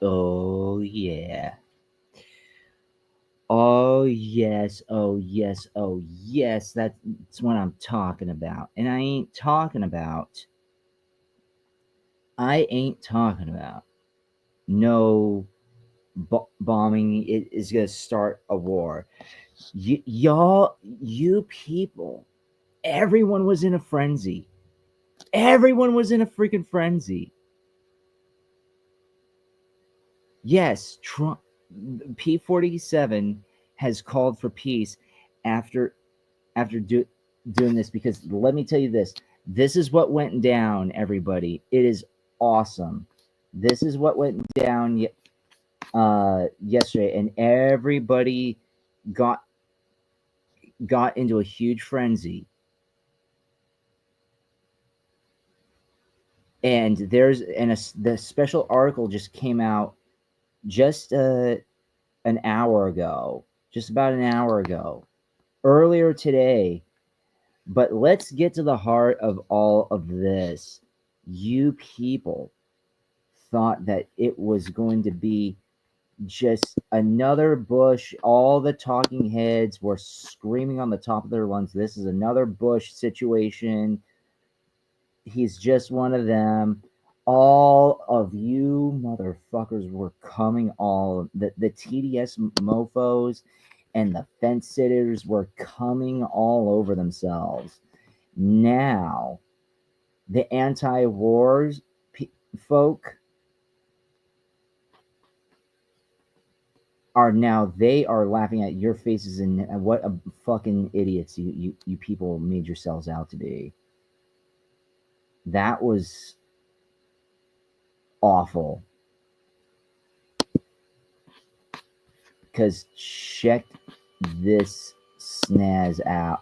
Oh, yeah. Oh, yes. Oh, yes. Oh, yes. That's what I'm talking about. And I ain't talking about no bombing. It is going to start a war. You people, everyone was in a frenzy. Everyone was in a freaking frenzy. Yes, Trump P47 has called for peace after doing this, because let me tell you this. This is what went down, everybody. It is awesome. This is what went down yesterday, and everybody got into a huge frenzy. And the special article just came out just an hour ago, just about an hour ago, earlier today. But let's get to the heart of all of this. You people thought that it was going to be just another Bush. All the talking heads were screaming on the top of their lungs, this is another Bush situation. He's just one of them. All of you motherfuckers were coming, all the TDS mofos and the fence sitters were coming all over themselves. Now, the anti-wars folk they are laughing at your faces, and what a fucking idiots you people made yourselves out to be. That was awful. Because check this snazzy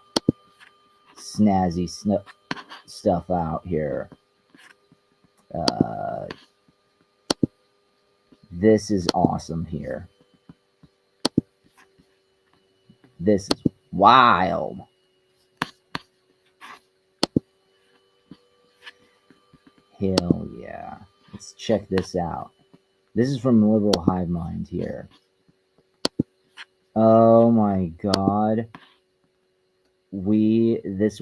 stuff out here. This is awesome here. This is wild. Hell yeah. Let's check this out. This is from Liberal Hive Mind here. Oh my god. This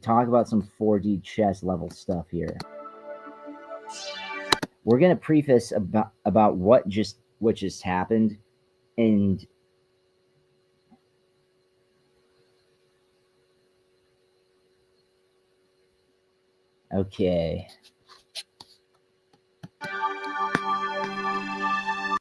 talk about some 4D chess level stuff here. We're gonna preface about what just happened, and okay.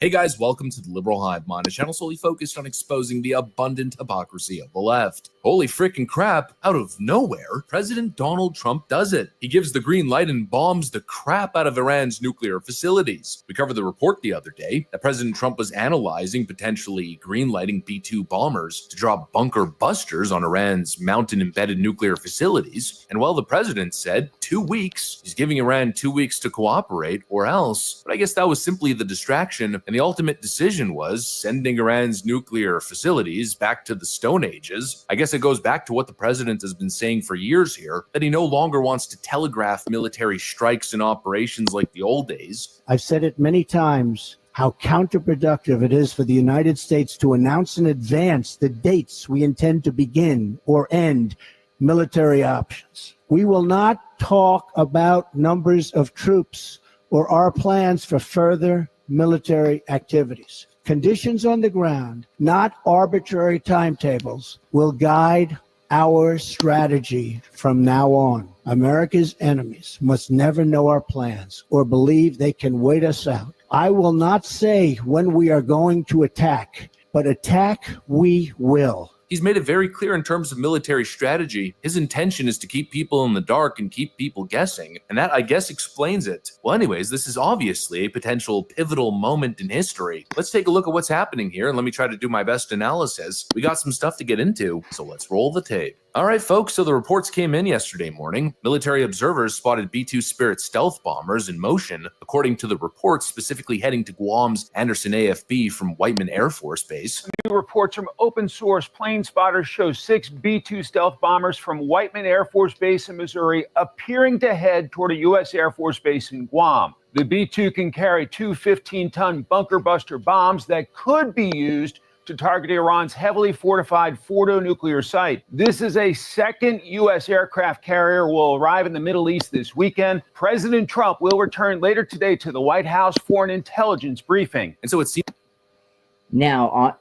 Hey guys, welcome to the Liberal Hive Mind, a channel solely focused on exposing the abundant hypocrisy of the left. Holy freaking crap, out of nowhere, President Donald Trump does it. He gives the green light and bombs the crap out of Iran's nuclear facilities. We covered the report the other day that President Trump was analyzing potentially green-lighting B-2 bombers to drop bunker busters on Iran's mountain-embedded nuclear facilities. And while the president said 2 weeks, he's giving Iran 2 weeks to cooperate or else. But I guess that was simply the distraction, and the ultimate decision was sending Iran's nuclear facilities back to the Stone Ages. I guess it goes back to what the president has been saying for years here, that he no longer wants to telegraph military strikes and operations like the old days. I've said it many times, how counterproductive it is for the United States to announce in advance the dates we intend to begin or end military options. We will not talk about numbers of troops or our plans for further military activities. Conditions on the ground, not arbitrary timetables, will guide our strategy from now on. America's enemies must never know our plans or believe they can wait us out. I will not say when we are going to attack, but attack we will. He's made it very clear in terms of military strategy. His intention is to keep people in the dark and keep people guessing, and that, I guess, explains it. Well, anyways, this is obviously a potential pivotal moment in history. Let's take a look at what's happening here, and let me try to do my best analysis. We got some stuff to get into, so let's roll the tape. All right, folks, so the reports came in yesterday morning. Military observers spotted B-2 Spirit stealth bombers in motion, according to the reports, specifically heading to Guam's Anderson AFB from Whiteman Air Force Base. New reports from open source plane spotters show 6 B-2 stealth bombers from Whiteman Air Force Base in Missouri appearing to head toward a U.S. Air Force base in Guam. The B-2 can carry 2 15-ton bunker buster bombs that could be used to target Iran's heavily fortified Fordo nuclear site. This is a second U.S. aircraft carrier will arrive in the Middle East this weekend. President Trump will return later today to the White House for an intelligence briefing. And so it seems Now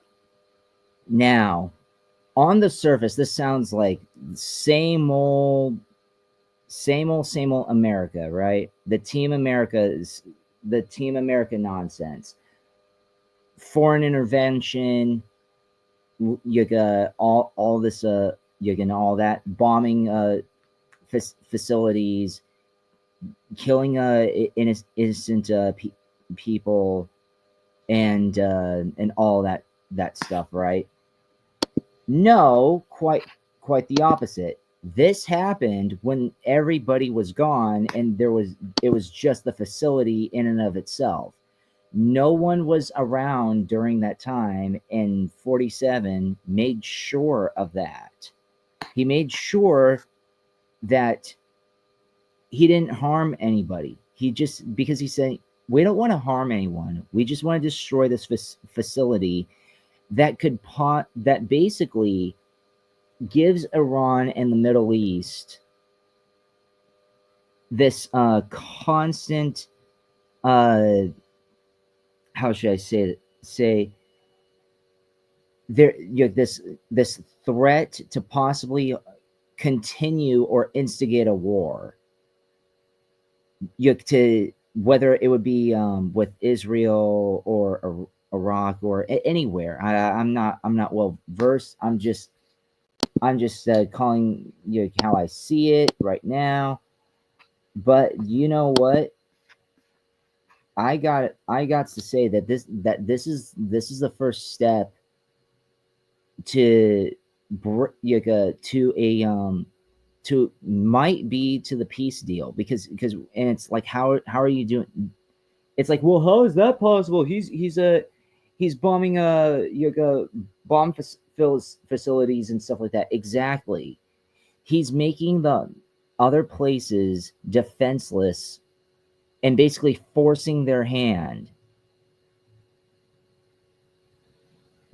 on the surface, this sounds like same old America, right? The Team America nonsense. Foreign intervention, you got all this, you got all that bombing facilities, killing innocent people, and all that stuff, right? No, quite the opposite. This happened when everybody was gone, and it was just the facility in and of itself. No one was around during that time, and 47 made sure of that. He made sure that he didn't harm anybody. Because he said, we don't want to harm anyone. We just want to destroy this facility that that basically gives Iran and the Middle East this constant how should I say there this threat to possibly continue or instigate a war. Whether it would be with Israel or Iraq or anywhere. I'm not well versed. I'm just calling how I see it right now. But you know what? I got to say that this is the first step to might be to the peace deal, because and it's like how are you doing? It's like, well, how is that possible? He's bombing bomb facilities and stuff like that. Exactly. He's making the other places defenseless and basically forcing their hand.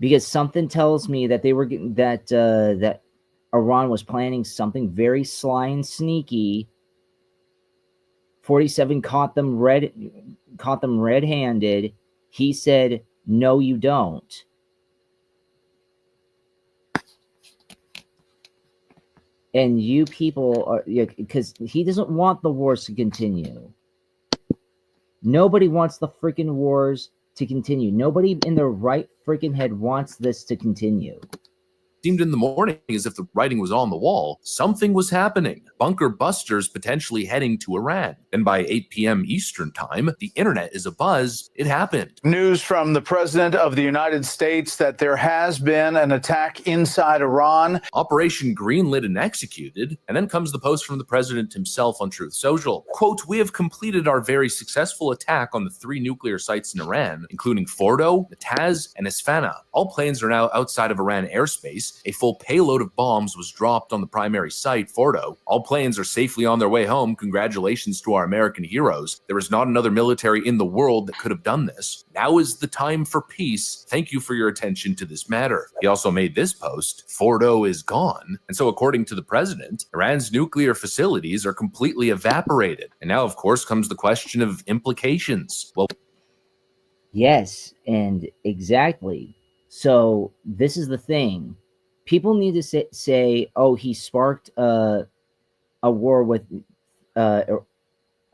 Because something tells me that they were that Iran was planning something very sly and sneaky. 47 caught them red-handed. He said, "No, you don't." And you people are, because he doesn't want the wars to continue. Nobody wants the freaking wars to continue. Nobody in their right freaking head wants this to continue. Seemed in the morning as if the writing was on the wall. Something was happening. Bunker busters potentially heading to Iran. And by 8 p.m. Eastern time, the internet is abuzz. It happened. News from the President of the United States that there has been an attack inside Iran. Operation greenlit and executed. And then comes the post from the president himself on Truth Social. Quote, "We have completed our very successful attack on the 3 nuclear sites in Iran, including Fordo, Natanz, and Isfahan. All planes are now outside of Iran airspace. A full payload of bombs was dropped on the primary site, Fordo. All planes are safely on their way home. Congratulations to our American heroes. There is not another military in the world that could have done this. Now is the time for peace. Thank you for your attention to this matter." He also made this post, "Fordo is gone." And so according to the president, Iran's nuclear facilities are completely evaporated. And now, of course, comes the question of implications. Well, Yes, and exactly. So this is the thing. People need to say, "Oh, he sparked a war with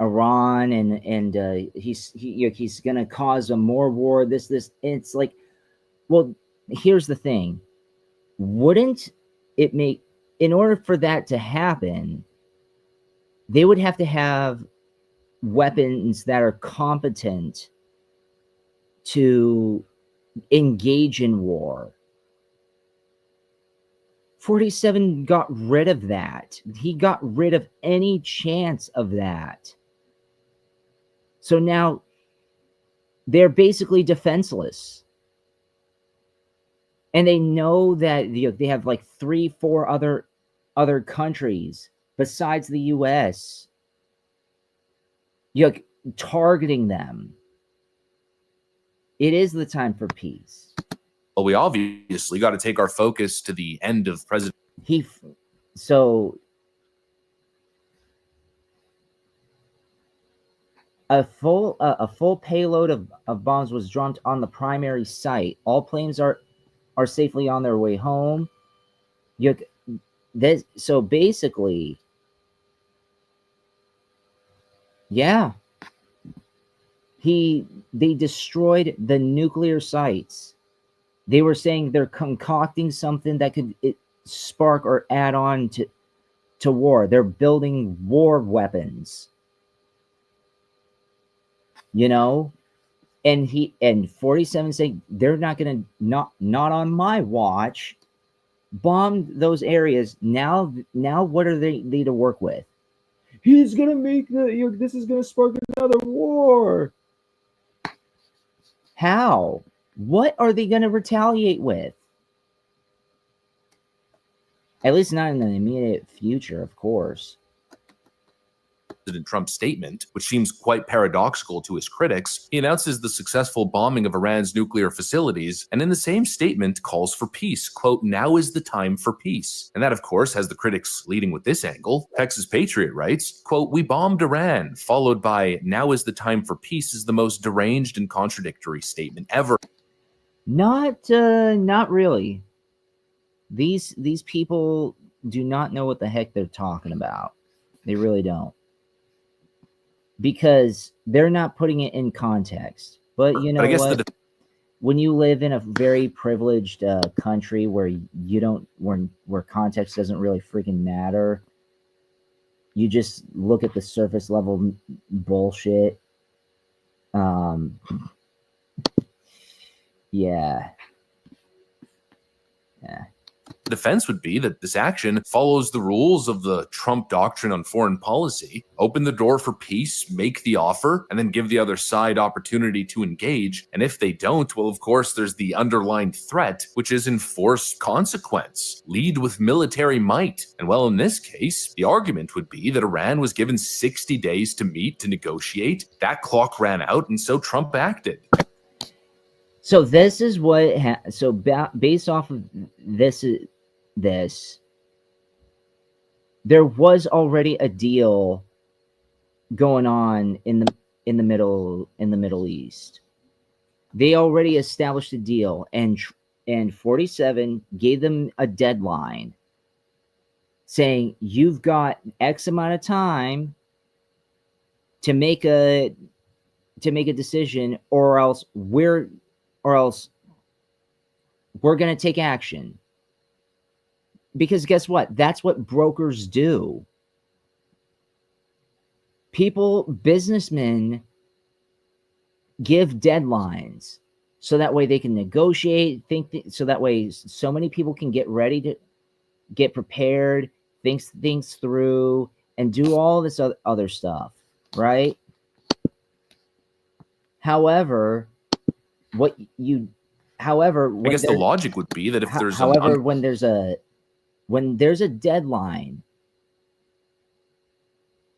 Iran, and he's gonna cause a more war." This. And it's like, well, here's the thing. Wouldn't it make, in order for that to happen, they would have to have weapons that are competent to engage in war. 47 got rid of that. He got rid of any chance of that. So now they're basically defenseless. And they know that they have like 3-4 other countries besides the US targeting them. It is the time for peace. Well, we obviously got to take our focus to the end of President. So a full payload of bombs was dropped on the primary site. All planes are safely on their way home. So basically, yeah, they destroyed the nuclear sites. They were saying they're concocting something that could spark or add on to war. They're building war weapons. And 47 saying they're not gonna not on my watch bomb those areas. Now what are they to work with? He's gonna make this is gonna spark another war. How? What are they gonna retaliate with? At least not in the immediate future, of course. President Trump's statement, which seems quite paradoxical to his critics. He announces the successful bombing of Iran's nuclear facilities, and in the same statement calls for peace. Quote, now is the time for peace. And that, of course, has the critics leading with this angle. Texas Patriot writes, quote, we bombed Iran, followed by now is the time for peace is the most deranged and contradictory statement ever. Not really. These people do not know what the heck they're talking about. They really don't. Because they're not putting it in context. But you know what? When you live in a very privileged country where where context doesn't really freaking matter, you just look at the surface level bullshit. Yeah. The defense would be that this action follows the rules of the Trump doctrine on foreign policy. Open the door for peace, make the offer, and then give the other side opportunity to engage. And if they don't, well, of course, there's the underlying threat, which is enforced consequence. Lead with military might. And well, in this case, the argument would be that Iran was given 60 days to meet, to negotiate. That clock ran out, and so Trump acted. So this is what based off of this, there was already a deal going on in the Middle East. They already established a deal, and 47 gave them a deadline, saying you've got X amount of time to make a decision, or else we're going to take action. Because guess what? That's what brokers do. Businessmen give deadlines so that way they can negotiate, so that way so many people can get ready to get prepared, think things through, and do all this other stuff, right? However, I guess the logic would be that if there's when there's a deadline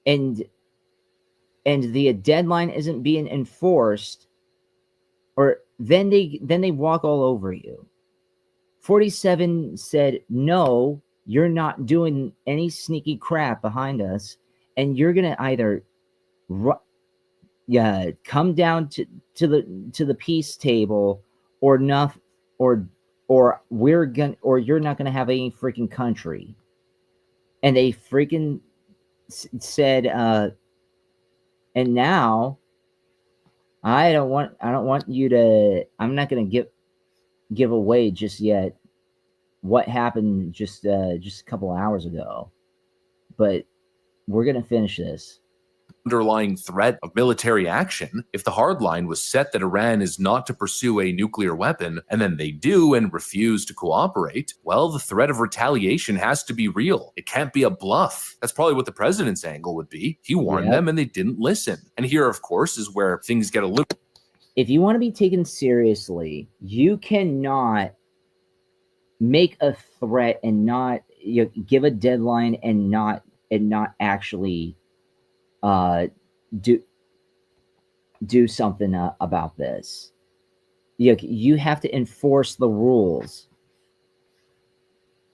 and the deadline isn't being enforced, or then they walk all over you. 47 said, no, you're not doing any sneaky crap behind us, and you're gonna either come down to the peace table, or not, or you're not gonna have any freaking country. And they freaking said, and now I don't want you to. I'm not gonna give away just yet what happened just a couple hours ago, but we're gonna finish this. underlying threat of military action. If the hard line was set that Iran is not to pursue a nuclear weapon, and then they do and refuse to cooperate, well, the threat of retaliation has to be real. It can't be a bluff. That's probably what the president's angle would be. He warned them and they didn't listen. And here, of course, is where things get a little... If you want to be taken seriously, you cannot make a threat and not give a deadline and not actually do something about this. You have to enforce the rules,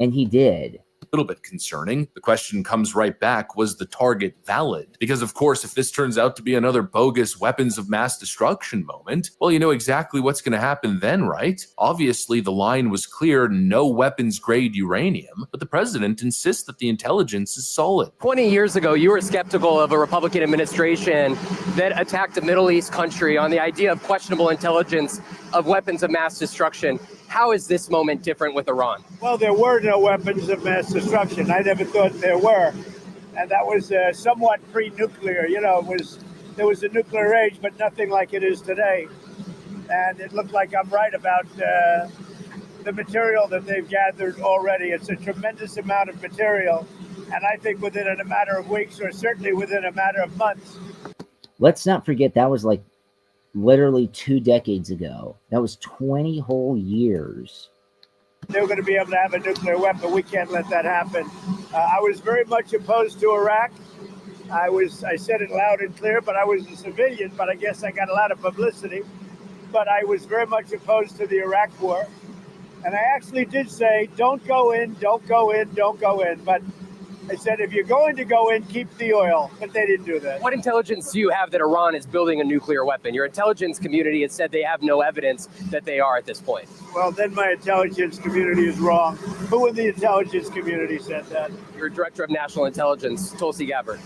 and he did. Little bit concerning. The question comes right back, was the target valid? Because of course, if this turns out to be another bogus weapons of mass destruction moment, well, you know exactly what's going to happen then, right? Obviously, the line was clear, no weapons grade uranium, but the president insists that the intelligence is solid. 20 years ago, you were skeptical of a Republican administration that attacked a Middle East country on the idea of questionable intelligence of weapons of mass destruction. How is this moment different with Iran? Well, there were no weapons of mass destruction. I never thought there were. And that was somewhat pre-nuclear. You know, there was a nuclear age, but nothing like it is today. And it looked like I'm right about the material that they've gathered already. It's a tremendous amount of material. And I think within a matter of weeks, or certainly within a matter of months. Let's not forget that was like literally 2 decades ago. That was 20 whole years. They were going to be able to have a nuclear weapon. We can't let that happen. I was very much opposed to Iraq. I said it loud and clear, but I was a civilian, but I guess I got a lot of publicity. But I was very much opposed to the Iraq war. And I actually did say, don't go in, don't go in, don't go in. But I said, if you're going to go in, keep the oil. But they didn't do that. What intelligence do you have that Iran is building a nuclear weapon? Your intelligence community has said they have no evidence that they are at this point. Well, then my intelligence community is wrong. Who in the intelligence community said that? Your director of national intelligence, Tulsi Gabbard.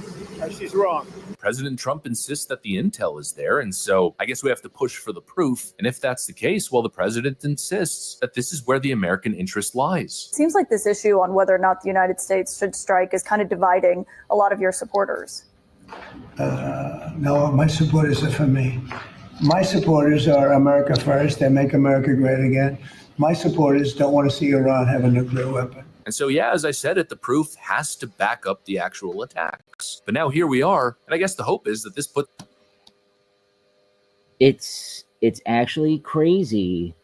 She's wrong. President Trump insists that the intel is there, and so I guess we have to push for the proof. And if that's the case, well, the president insists that this is where the American interest lies. Seems like this issue on whether or not the United States should strike is kind of dividing a lot of your supporters. No, my supporters are for me. My supporters are America first. They make America great again. My supporters don't want to see Iran have a nuclear weapon. And so, yeah, as I said it, the proof has to back up the actual attacks. But now here we are, and I guess the hope is that this put... It's actually crazy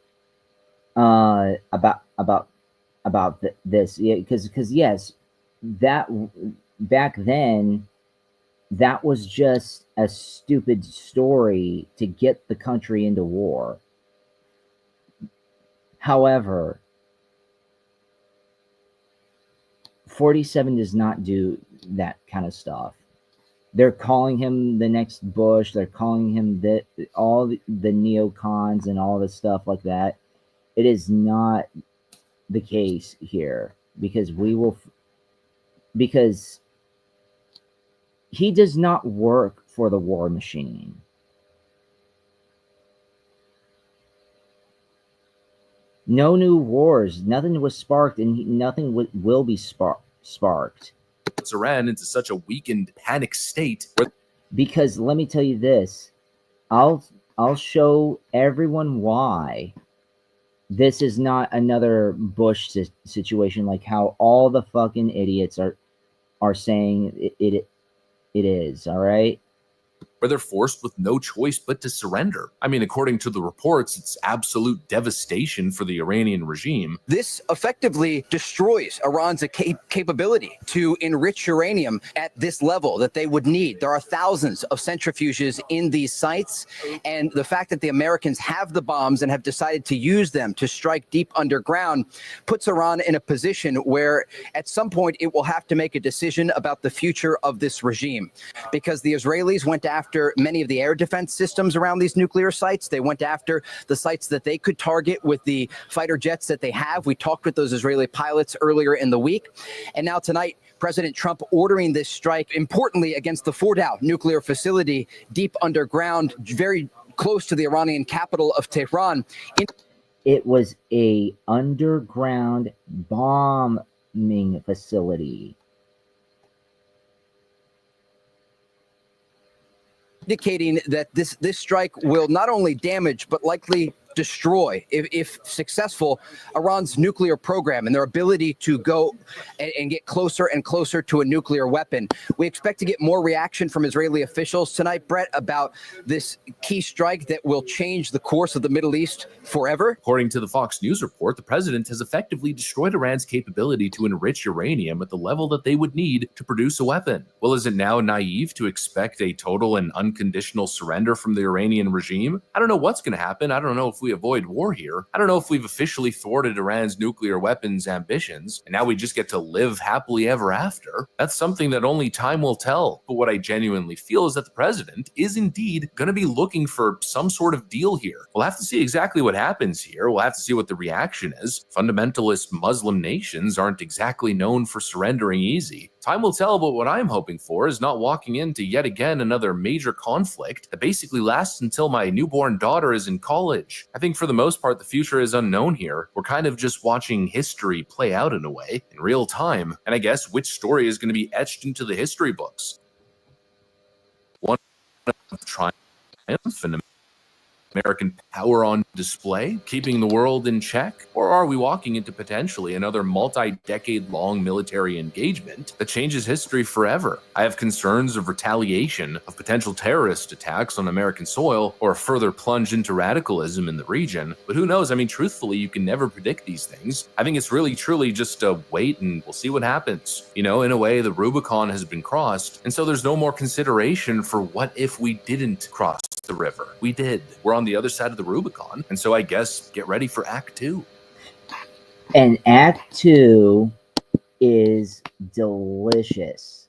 about this, yeah, because yes, that back then that was just a stupid story to get the country into war. However, 47 does not do that kind of stuff. They're calling him the next Bush. They're calling him all the neocons and all this stuff like that. It is not the case here because he does not work for the war machine. No new wars. Nothing was sparked, and nothing will be sparked. Puts Iran into such a weakened, panic state. Because let me tell you this, I'll show everyone why this is not another Bush situation, like how all the fucking idiots are saying it is. All right. Where they're forced with no choice but to surrender. I mean, according to the reports, it's absolute devastation for the Iranian regime. This effectively destroys Iran's capability to enrich uranium at this level that they would need. There are thousands of centrifuges in these sites, and the fact that the Americans have the bombs and have decided to use them to strike deep underground puts Iran in a position where at some point it will have to make a decision about the future of this regime, because the Israelis went after many of the air defense systems around these nuclear sites. They went after the sites that they could target with the fighter jets that they have. We talked with those Israeli pilots earlier in the week. And now tonight, President Trump ordering this strike, importantly, against the Fordow nuclear facility deep underground, very close to the Iranian capital of Tehran. It was a underground bombing facility. indicating that this strike will not only damage but likely destroy, if successful, Iran's nuclear program and their ability to go and get closer and closer to a nuclear weapon. We expect to get more reaction from Israeli officials tonight, Brett, about this key strike that will change the course of the Middle East forever. According to the Fox News report, the president has effectively destroyed Iran's capability to enrich uranium at the level that they would need to produce a weapon. Well, is it now naive to expect a total and unconditional surrender from the Iranian regime? I don't know what's going to happen. I don't know if we avoid war here. I don't know if we've officially thwarted Iran's nuclear weapons ambitions, and now we just get to live happily ever after. That's something that only time will tell. But what I genuinely feel is that the president is indeed going to be looking for some sort of deal here. We'll have to see exactly what happens here. We'll have to see what the reaction is. Fundamentalist Muslim nations aren't exactly known for surrendering easy. Time will tell, but what I'm hoping for is not walking into yet again another major conflict that basically lasts until my newborn daughter is in college. I think for the most part, the future is unknown here. We're kind of just watching history play out in a way, in real time. And I guess which story is going to be etched into the history books? One of triumph and American power on display, keeping the world in check? Or are we walking into potentially another multi-decade-long military engagement that changes history forever? I have concerns of retaliation, of potential terrorist attacks on American soil, or a further plunge into radicalism in the region. But who knows? I mean, truthfully, you can never predict these things. I think it's really, truly just a wait and we'll see what happens. You know, in a way, the Rubicon has been crossed, and so there's no more consideration for what if we didn't cross the river. We did. We're on the other side of the Rubicon, and so I guess get ready for Act 2. And Act 2 is delicious.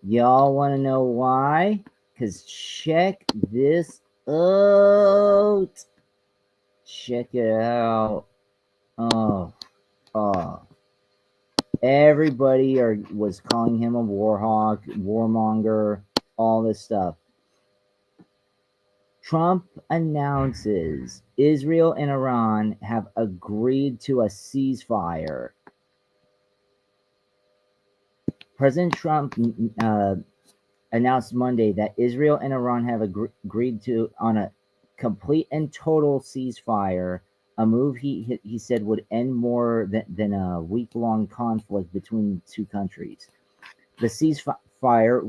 Y'all want to know why? Because check this out. Check it out. Oh. Everybody was calling him a warhawk, warmonger, all this stuff. Trump announces Israel and Iran have agreed to a ceasefire. President Trump announced Monday that Israel and Iran have agreed on a complete and total ceasefire, a move he said would end more than a week-long conflict between the two countries. The ceasefire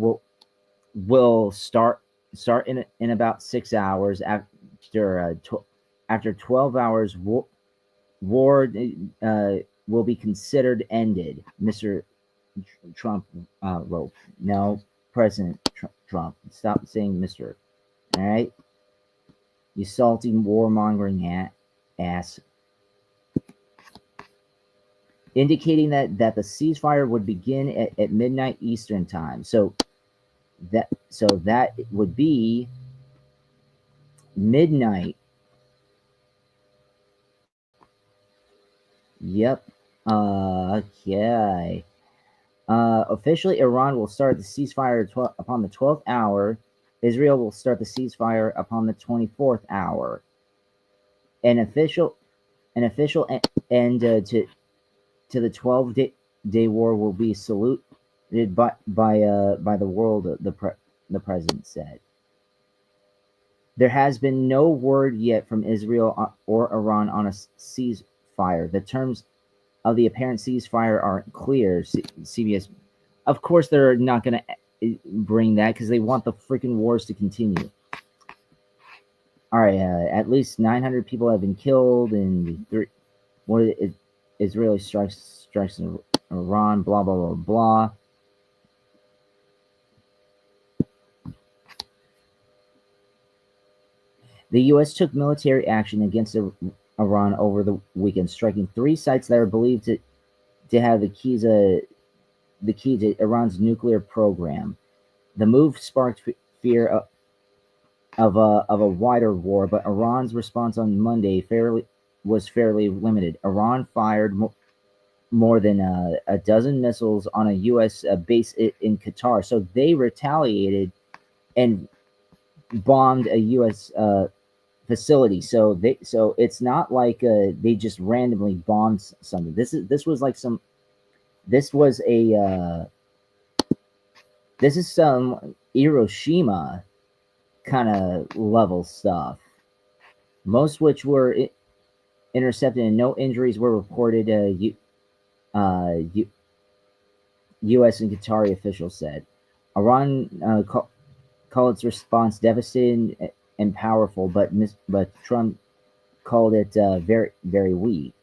will start in about 6 hours after 12 hours. War will be considered ended, Mr. Trump wrote. No, President Trump. Stop saying Mr. All right? You salty warmongering ass. Indicating that the ceasefire would begin at midnight Eastern time. So that would be midnight. Yep. Okay. Officially, Iran will start the ceasefire upon the 12th hour. Israel will start the ceasefire upon the 24th hour. An official end to the 12-day war will be saluted by the world, the president said. There has been no word yet from Israel or Iran on a ceasefire. The terms of the apparent ceasefire aren't clear. CBS, of course, they're not going to bring that because they want the freaking wars to continue. All right, at least 900 people have been killed in Israeli strikes in Iran. Blah blah blah blah. The U.S. took military action against Iran over the weekend, striking 3 sites that are believed to have the key to Iran's nuclear program. The move sparked fear of a wider war, but Iran's response on Monday was fairly limited. Iran fired more than a dozen missiles on a U.S. base in Qatar, so they retaliated and bombed a U.S. facility. So it's not like they just randomly bombed something. This was a This is some Hiroshima kind of level stuff, most which were intercepted and no injuries were reported. U.S. and Qatari officials said. Iran called its response devastating and powerful, but Trump called it very, very weak.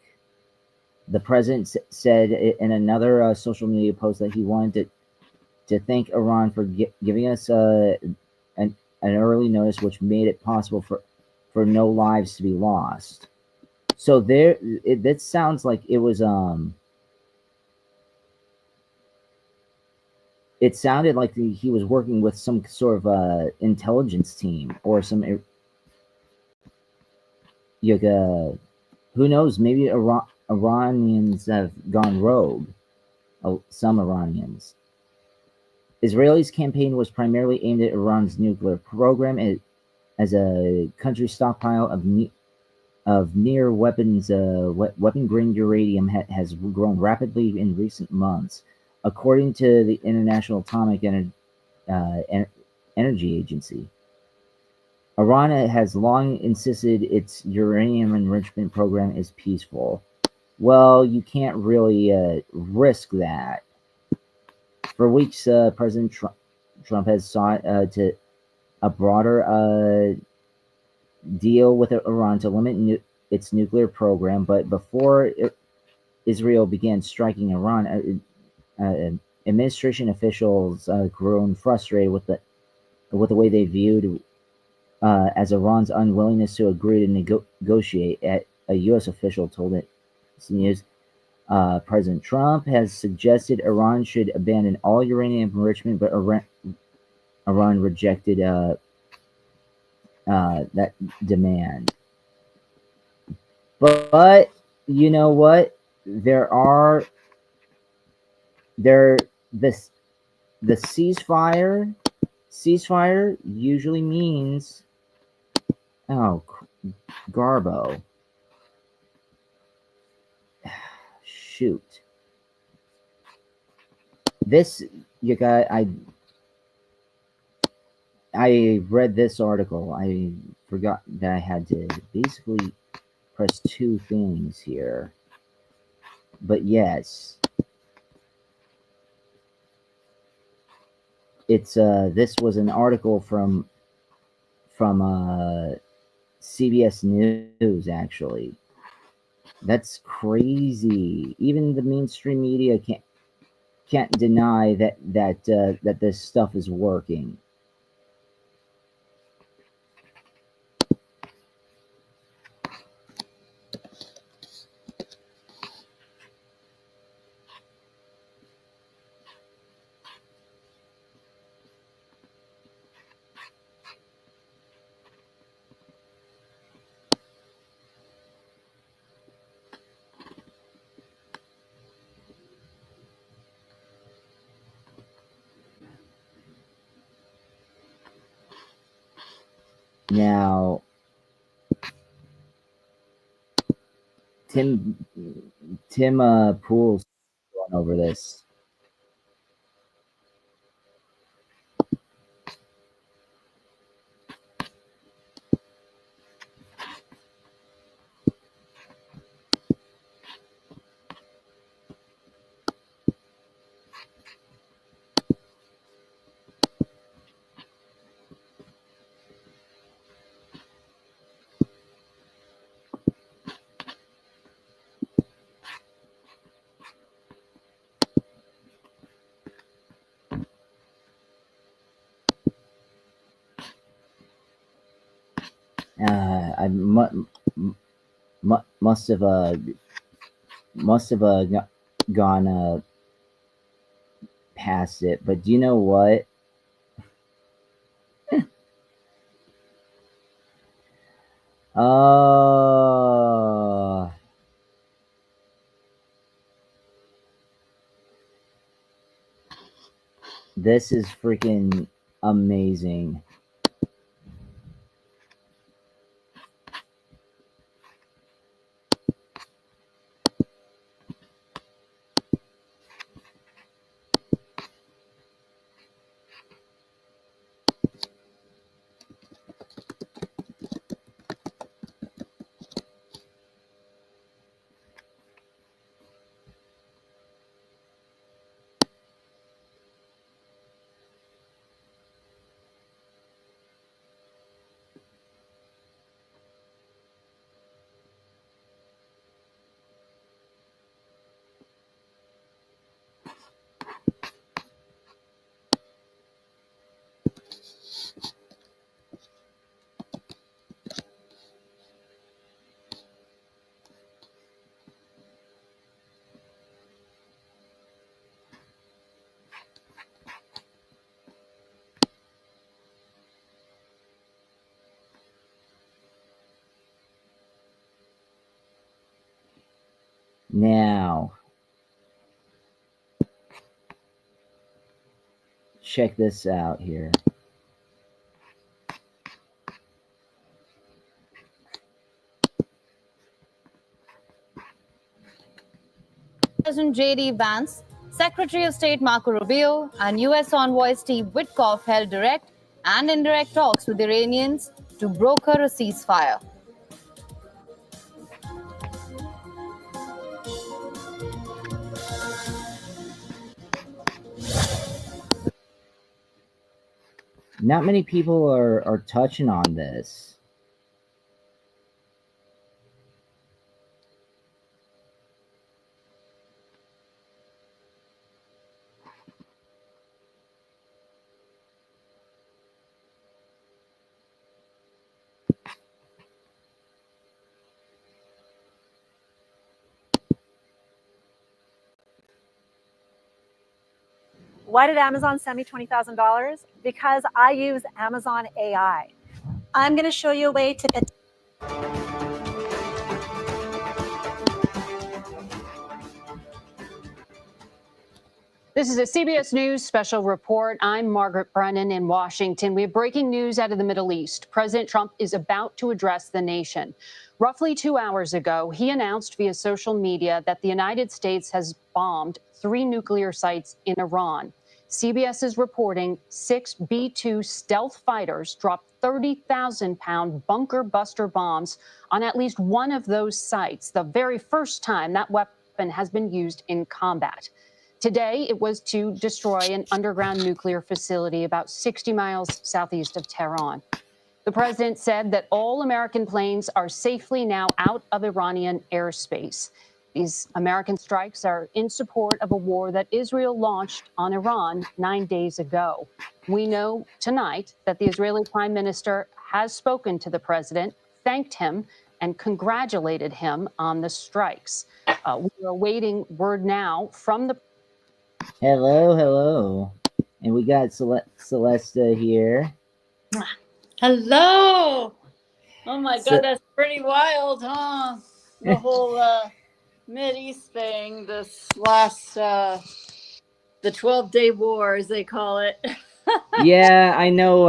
The president said in another social media post that he wanted to thank Iran for giving us an early notice, which made it possible for no lives to be lost. So that sounds like it was it sounded like he was working with some sort of intelligence team or some who knows, maybe Iranians have gone rogue. Some Iranians. Israel's campaign was primarily aimed at Iran's nuclear program as a country's stockpile of near weapons weapon-grade uranium has grown rapidly in recent months, according to the International Atomic Energy Agency. Iran has long insisted its uranium enrichment program is peaceful. Well, you can't really risk that. For weeks, President Trump has sought a broader deal with Iran to limit its nuclear program, but before Israel began striking Iran, administration officials grown frustrated with the way they viewed as Iran's unwillingness to agree to negotiate. A U.S. official told it News. President Trump has suggested Iran should abandon all uranium enrichment, but Iran rejected that demand. But you know what? The ceasefire usually means Garbo. Shoot. This you got I read this article. I forgot that I had to basically press two things here. But yes. It's this was an article from CBS News actually. That's crazy. Even the mainstream media can't deny that this stuff is working. Now, Tim Pool's going over this. I must have gone past it, but do you know what? This is freaking amazing. Now, check this out here. President J.D. Vance, Secretary of State Marco Rubio, and U.S. Envoy Steve Witkoff held direct and indirect talks with Iranians to broker a ceasefire. Not many people are touching on this. Why did Amazon send me $20,000? Because I use Amazon AI. I'm going to show you a way to get. This is a CBS News special report. I'm Margaret Brennan in Washington. We have breaking news out of the Middle East. President Trump is about to address the nation. Roughly 2 hours ago, he announced via social media that the United States has bombed 3 nuclear sites in Iran. CBS is reporting 6 B-2 stealth fighters dropped 30,000-pound bunker buster bombs on at least one of those sites, the very first time that weapon has been used in combat. Today, it was to destroy an underground nuclear facility about 60 miles southeast of Tehran. The president said that all American planes are safely now out of Iranian airspace. These American strikes are in support of a war that Israel launched on Iran 9 days ago. We know tonight that the Israeli prime minister has spoken to the president, thanked him, and congratulated him on the strikes. We are awaiting word now from the. Hello. And we got Celesta here. Hello. Oh my So- God, that's pretty wild, huh? The whole Mideast thing, this last, the 12-day war, as they call it. Yeah, I know.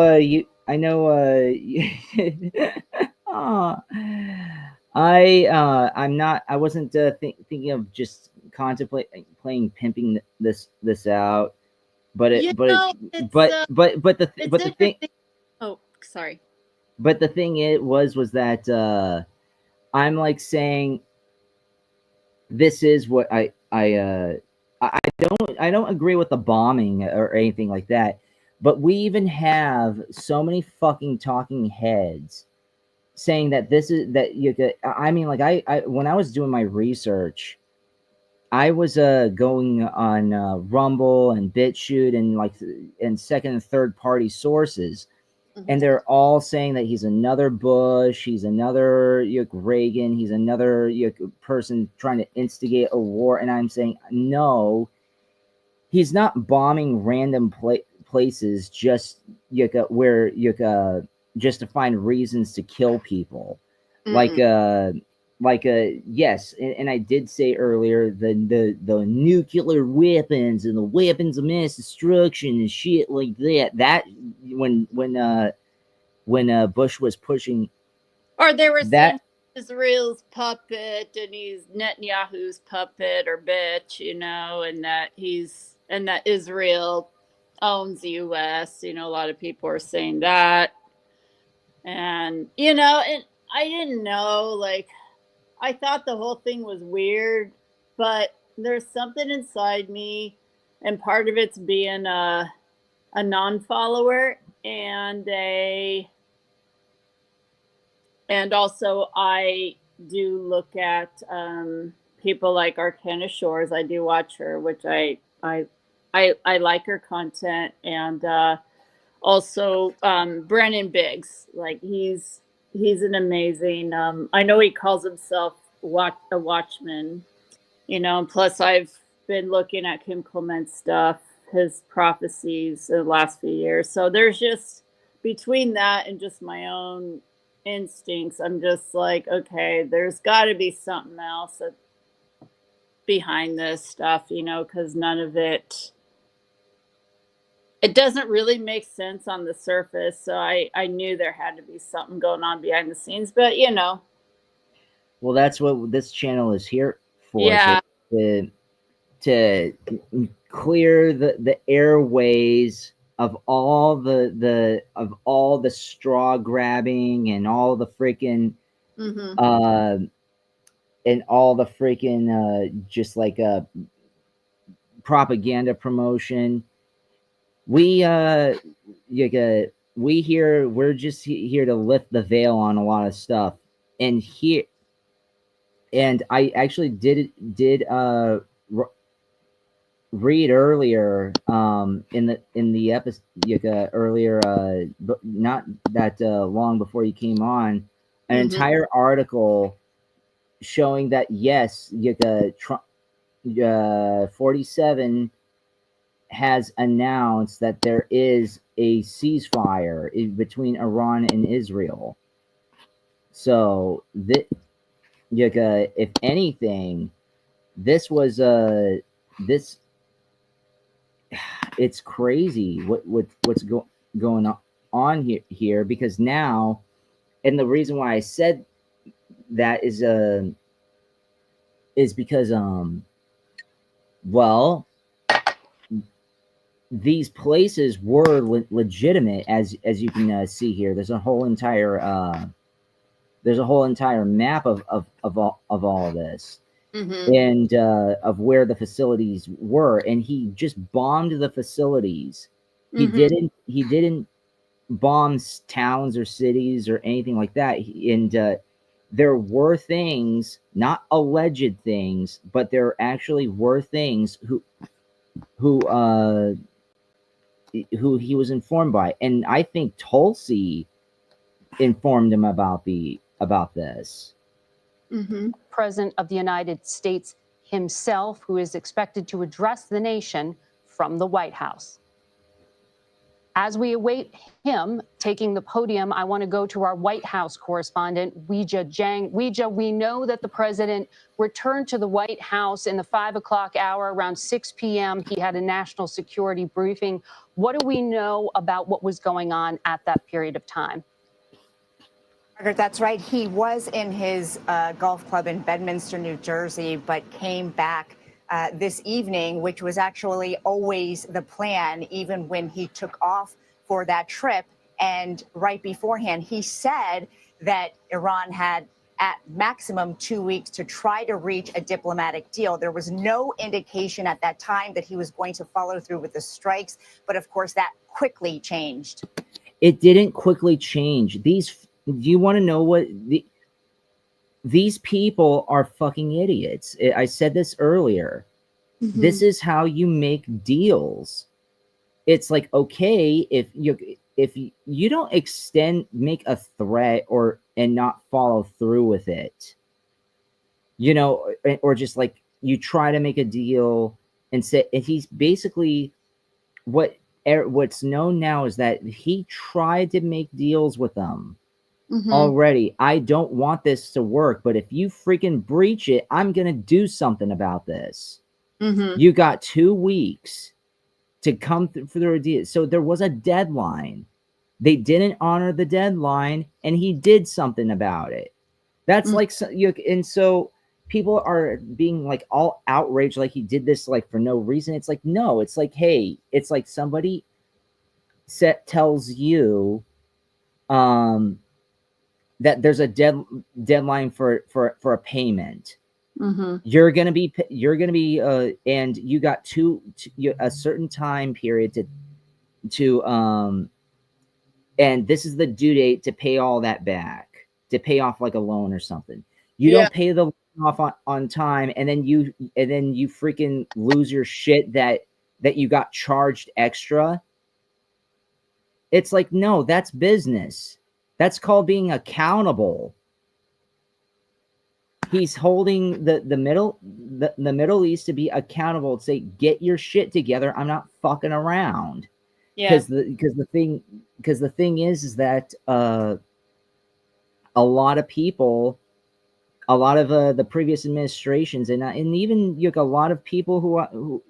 I'm not. I wasn't thinking of just contemplating pimping this out, but You know, it's, the thing. Oh, sorry. But the thing was that I'm like saying this is what I don't agree with the bombing or anything like that. But we even have so many fucking talking heads saying that this is that you could. I mean, like I when I was doing my research, I was going on Rumble and BitChute and second and third party sources, and they're all saying that he's another Bush, he's another Reagan, he's another person trying to instigate a war, and I'm saying no, he's not bombing random places just where just to find reasons to kill people, yes, and I did say earlier the nuclear weapons and the weapons of mass destruction and shit like that when Bush was pushing, Or they were that saying Israel's puppet and he's Netanyahu's puppet or bitch, and that Israel owns the U.S. A lot of people are saying that. And, and I didn't know, I thought the whole thing was weird, but there's something inside me, and part of it's being a non-follower and also I do look at people like Arcana Shores. I do watch her, which I like her content, and also Brennan Biggs. He's an amazing. I know he calls himself a watchman, and plus I've been looking at Kim Clement's stuff, his prophecies in the last few years. So there's just between that and just my own instincts, I'm just like, okay, there's got to be something else behind this stuff, because none of it doesn't really make sense on the surface. So I knew there had to be something going on behind the scenes, but Well, that's what this channel is here for. Yeah. To clear the airways of all the straw grabbing and all the freaking Mhm. and all the freaking just like propaganda promotion. We're just here to lift the veil on a lot of stuff, and I actually did read earlier in the episode earlier, but not that long before you came on, an entire article showing that yes, Trump 47 has announced that there is a ceasefire between Iran and Israel. So if anything, this was this. It's crazy what's going on here because now, and the reason why I said that is because well, these places were legitimate, as you can see here. There's a whole entire map of all of this. And of where the facilities were, and he just bombed the facilities. He didn't bomb towns or cities or anything like that. There were things, not alleged things, but there actually were things who he was informed by, and I think Tulsi informed him about this. President of the United States himself, who is expected to address the nation from the White House. As we await him taking the podium, I want to go to our White House correspondent, Weijia Jiang. Weijia, we know that the president returned to the White House in the 5 o'clock hour, around 6 p.m. He had a national security briefing. What do we know about what was going on at that period of time? Margaret, that's right. He was in his golf club in Bedminster, New Jersey, but came back this evening, which was actually always the plan, even when he took off for that trip. And right beforehand, he said that Iran had at maximum 2 weeks to try to reach a diplomatic deal. There was no indication at that time that he was going to follow through with the strikes. But of course, that quickly changed. It didn't quickly change. Do you want to know what these people are? Fucking idiots. I said this earlier. This is how you make deals. It's like, okay, if you don't make a threat and not follow through with it, or just like you try to make a deal and say, and he's basically what's known now is that he tried to make deals with them. Already. I don't want this to work, but if you freaking breach it, I'm gonna do something about this. You got 2 weeks to come through a deal. So there was a deadline. They didn't honor the deadline, and he did something about it. That's like, and so people are being like all outraged, like he did this like for no reason. It's like, no, it's like, hey, it's like somebody tells you that there's a deadline for a payment. You're gonna be and you got a certain time period to and this is the due date to pay all that back, to pay off like a loan or something. You don't pay the loan off on time, and then you freaking lose your shit that you got charged extra. It's like, no, that's business. That's called being accountable. He's holding the Middle East to be accountable, to say, get your shit together. I'm not fucking around. Because the thing is that a lot of people a lot of the previous administrations, and even a lot of people who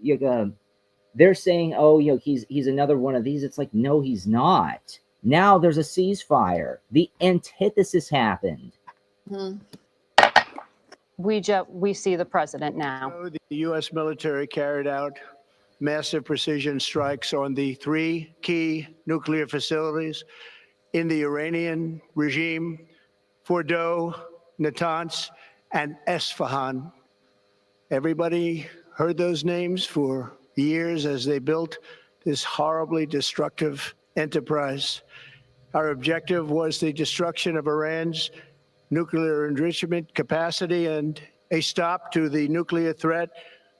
they're saying, oh, he's another one of these. It's like, no, he's not. Now there's a ceasefire. The antithesis happened. We see the president now. The U.S. military carried out massive precision strikes on the 3 key nuclear facilities in the Iranian regime: Fordow, Natanz, and Esfahan. Everybody heard those names for years as they built this horribly destructive enterprise. Our objective was the destruction of Iran's nuclear enrichment capacity and a stop to the nuclear threat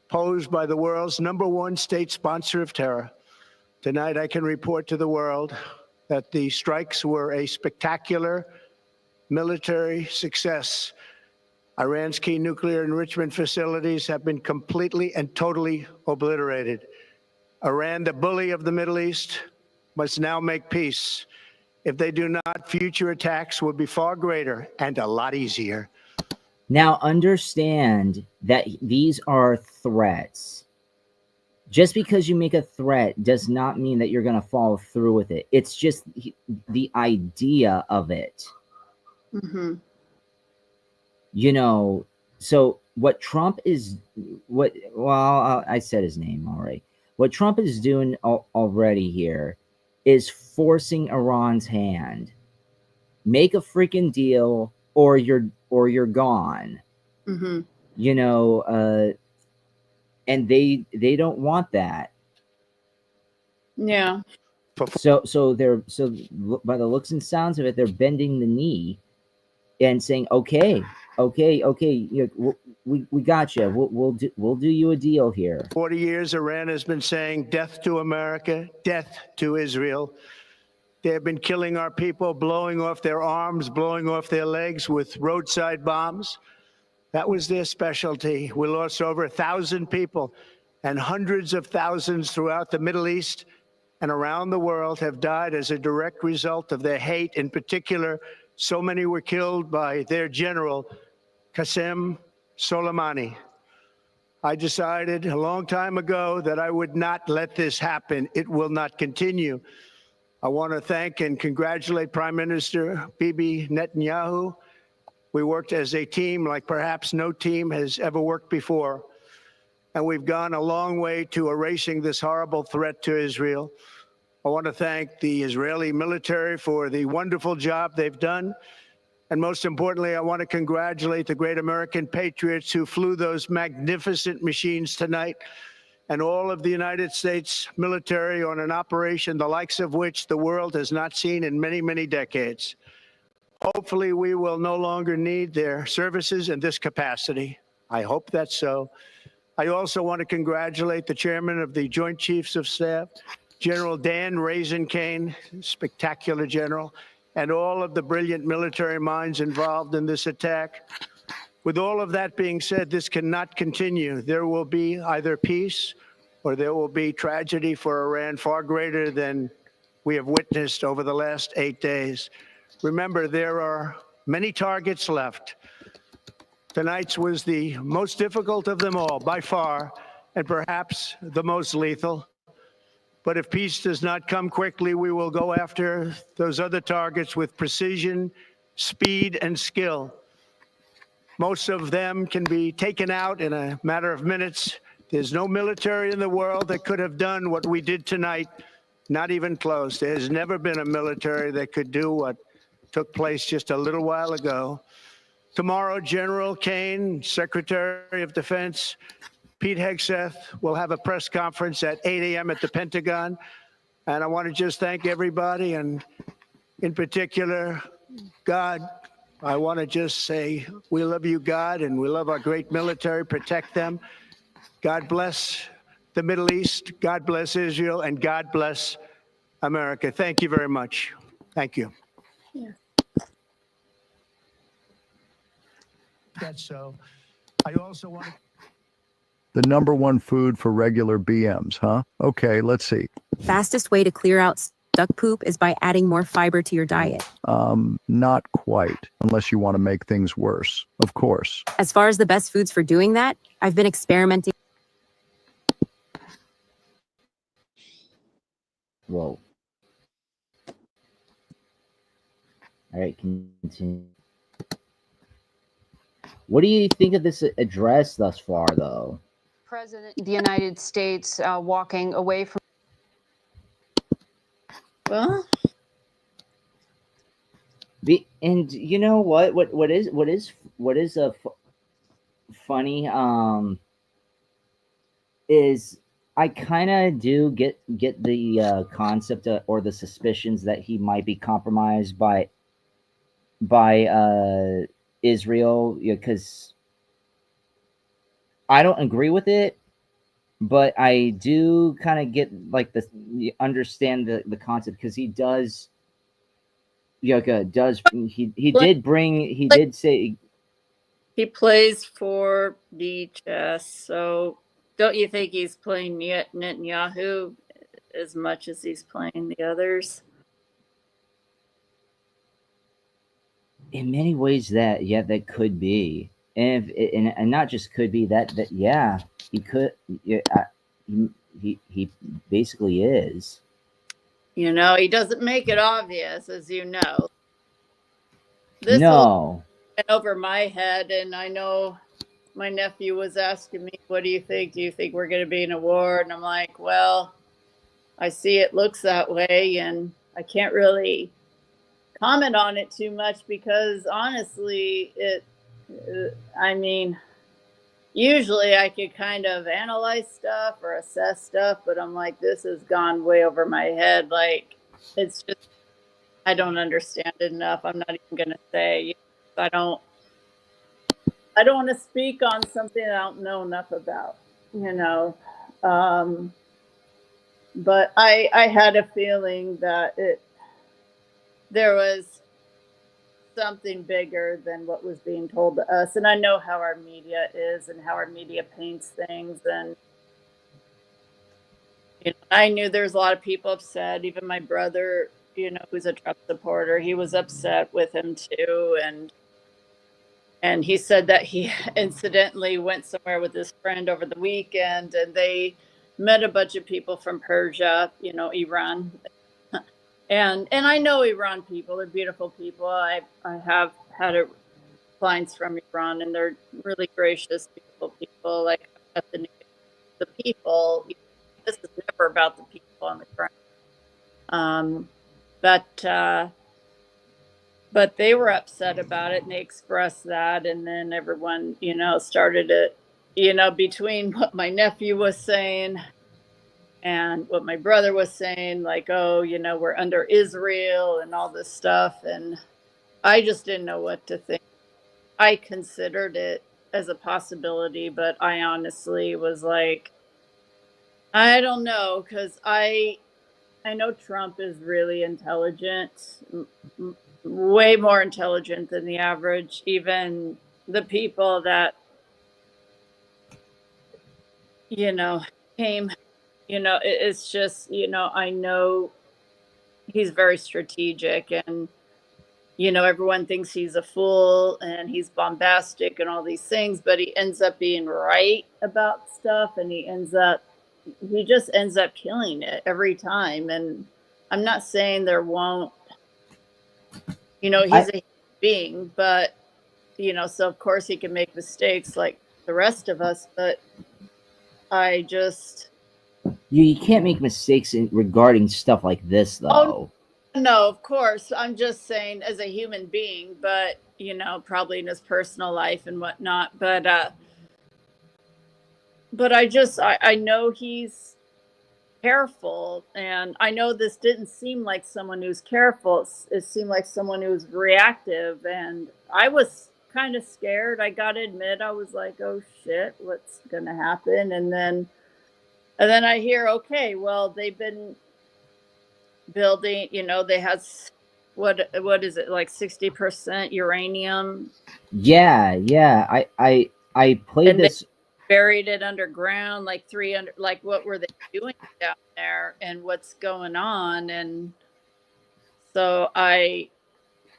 posed by the world's #1 state sponsor of terror. Tonight, I can report to the world that the strikes were a spectacular military success. Iran's key nuclear enrichment facilities have been completely and totally obliterated. Iran, the bully of the Middle East, must now make peace. If they do not, future attacks will be far greater and a lot easier. Now understand that these are threats. Just because you make a threat does not mean that you're going to follow through with it. It's just the idea of it. Mm-hmm. So what Trump is, I said his name already. What Trump is doing already here is forcing Iran's hand. Make a freaking deal, or you're gone. Mm-hmm. And they don't want that. Yeah. So by the looks and sounds of it, they're bending the knee and saying, okay, we got you. We'll do you a deal here. 40 years, Iran has been saying death to America, death to Israel. They have been killing our people, blowing off their arms, blowing off their legs with roadside bombs. That was their specialty. We lost over 1,000 people, and hundreds of thousands throughout the Middle East and around the world have died as a direct result of their hate. In particular, so many were killed by their general, Qasem Soleimani. I decided a long time ago that I would not let this happen. It will not continue. I want to thank and congratulate Prime Minister Bibi Netanyahu. We worked as a team like perhaps no team has ever worked before. And we've gone a long way to erasing this horrible threat to Israel. I want to thank the Israeli military for the wonderful job they've done. And most importantly, I want to congratulate the great American patriots who flew those magnificent machines tonight, and all of the United States military on an operation the likes of which the world has not seen in many, many decades. Hopefully, we will no longer need their services in this capacity. I hope that's so. I also want to congratulate the chairman of the Joint Chiefs of Staff, General Dan Raisin Kane, spectacular general, and all of the brilliant military minds involved in this attack. With all of that being said, this cannot continue. There will be either peace or there will be tragedy for Iran far greater than we have witnessed over the last 8 days. Remember, there are many targets left. Tonight's was the most difficult of them all, by far, and perhaps the most lethal. But if peace does not come quickly, we will go after those other targets with precision, speed, and skill. Most of them can be taken out in a matter of minutes. There's no military in the world that could have done what we did tonight, not even close. There's never been a military that could do what took place just a little while ago. Tomorrow, General Kane, Secretary of Defense, Pete Hegseth will have a press conference at 8 a.m. at the Pentagon. And I want to just thank everybody, and in particular, God. I want to just say we love you, God, and we love our great military. Protect them. God bless the Middle East. God bless Israel, and God bless America. Thank you very much. Thank you. Yeah. That's so. I also want to. The #1 food for regular BMs, huh? Okay, let's see. Fastest way to clear out duck poop is by adding more fiber to your diet. Not quite, unless you want to make things worse, of course. As far as the best foods for doing that, I've been experimenting. Whoa. All right, continue. What do you think of this address thus far, though? President of the United States walking away from. Well, and you know what is funny is I kind of do get the concept or the suspicions that he might be compromised by Israel, because I don't agree with it, but I do kind of get like understand the concept, because he does. He did say he plays for DHS, so don't you think he's playing Netanyahu as much as he's playing the others? In many ways, that could be, and not just could be that he could. He basically is. You know, he doesn't make it obvious, as you know. This No. went over my head, and I know my nephew was asking me, what do you think? Do you think we're going to be in a war? And I'm like, well, I see it looks that way, and I can't really comment on it too much because honestly, I mean, usually I could kind of analyze stuff or assess stuff, but I'm like, this has gone way over my head. Like, it's just, I don't understand it enough. I'm not even going to say, I don't want to speak on something I don't know enough about, you know. But I had a feeling that there was something bigger than what was being told to us. And I know how our media is and how our media paints things. And you know, I knew there's a lot of people upset. Even my brother, you know, who's a Trump supporter, he was upset with him too. And he said that he incidentally went somewhere with his friend over the weekend, and they met a bunch of people from Persia, you know, Iran. And I know Iran people, they're beautiful people. I have had clients from Iran, and they're really gracious, beautiful people. Like, the people, this is never about the people on the ground. But they were upset about it, and they expressed that. And then everyone, you know, started it, you know, between what my nephew was saying and what my brother was saying, like, oh, you know, we're under Israel and all this stuff. And I just didn't know what to think. I considered it as a possibility, but I honestly was like, I don't know, because I know Trump is really intelligent, way more intelligent than the average. Even the people that, you know, came, you know, it's just, you know, I know he's very strategic, and, you know, everyone thinks he's a fool and he's bombastic and all these things, but he ends up being right about stuff, and he just ends up killing it every time. And I'm not saying there won't, you know, he's a being, but, you know, so of course he can make mistakes like the rest of us, but I just... You can't make mistakes regarding stuff like this, though. Oh, no, of course. I'm just saying as a human being, but, you know, probably in his personal life and whatnot. But I know he's careful, and I know this didn't seem like someone who's careful. It seemed like someone who's reactive, and I was kind of scared. I gotta admit, I was like, oh shit, what's gonna happen? And then I hear, okay, well, they've been building, you know, they had what is it, like 60% uranium? Yeah. I played and this. They buried it underground, like 300. Like, what were they doing down there, and what's going on? And So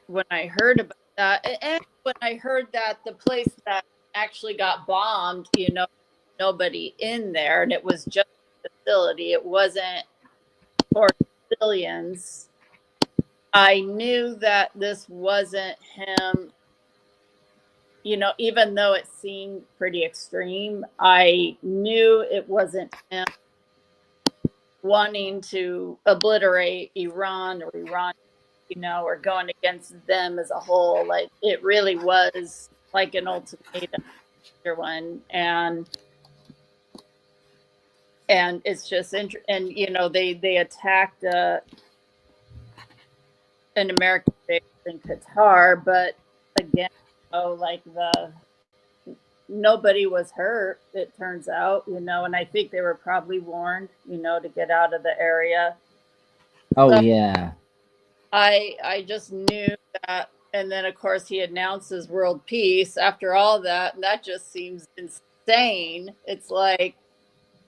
when I heard about that, and when I heard that the place that actually got bombed, nobody in there, and it was just a facility, it wasn't for civilians, I knew that this wasn't him. Even though it seemed pretty extreme, I knew it wasn't him wanting to obliterate Iran or or going against them as a whole. Like, it really was like an ultimatum one. And it's just and they attacked an American base in Qatar, but again, nobody was hurt, it turns out, and I think they were probably warned, to get out of the area. Oh, so yeah. I just knew that. And then of course he announces world peace after all that, and that just seems insane. It's like,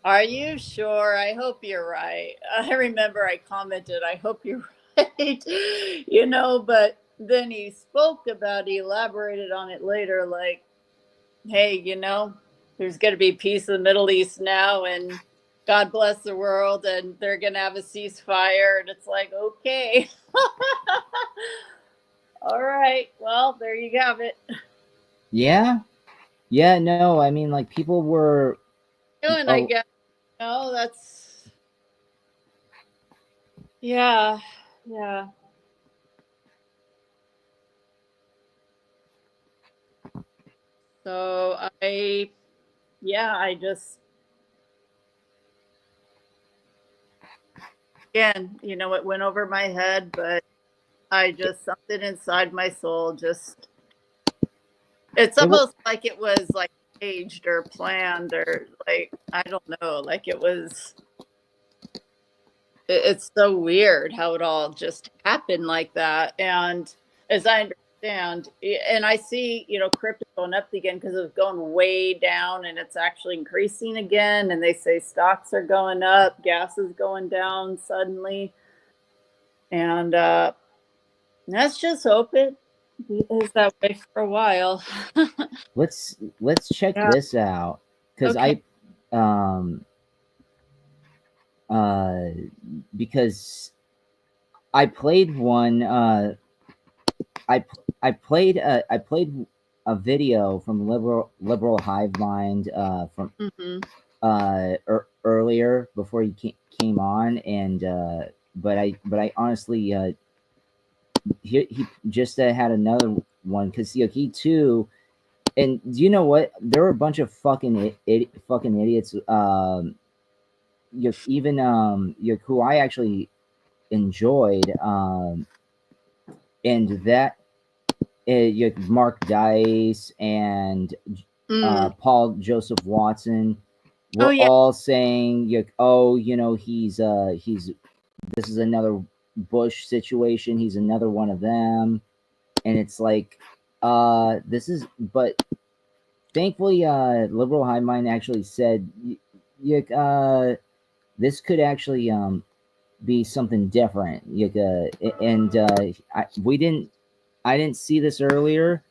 are you sure? I hope you're right. I remember I commented, I hope you're right. But then he spoke about, he elaborated on it later, like, hey, there's going to be peace in the Middle East now, and God bless the world, and they're going to have a ceasefire. And it's like, okay. All right. Well, there you have it. Yeah. Yeah, no, I mean, like, people were... And I guess, that's... Yeah. Yeah. So I just, again, it went over my head, but something inside my soul it's almost like it was like staged or planned, or like, I don't know, like it's so weird how it all just happened like that. And as I understand, and I see, crypto going up again because it was going way down, and it's actually increasing again. And they say stocks are going up, gas is going down suddenly. And let's just hope it is that way for a while. Let's check this out, because because I played one. I played a video from Liberal Hive Mind from earlier before he came on, and but I honestly he just had another one, because he too. And do you know what? There were a bunch of fucking idiots. Even who I actually enjoyed, and that Mark Dice and Paul Joseph Watson were all saying, he's this is another Bush situation. He's another one of them, and it's like, this is. But thankfully, Liberal Hive Mind actually said, this could actually be something different. I didn't see this earlier,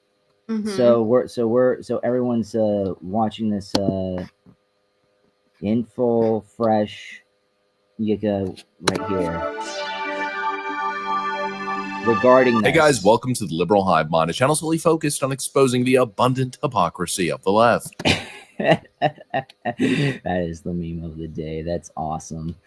so everyone's watching this in full, fresh, right here regarding this. Hey guys, welcome to the Liberal Hive Mind, a channel solely focused on exposing the abundant hypocrisy of the left. That is the meme of the day. That's awesome.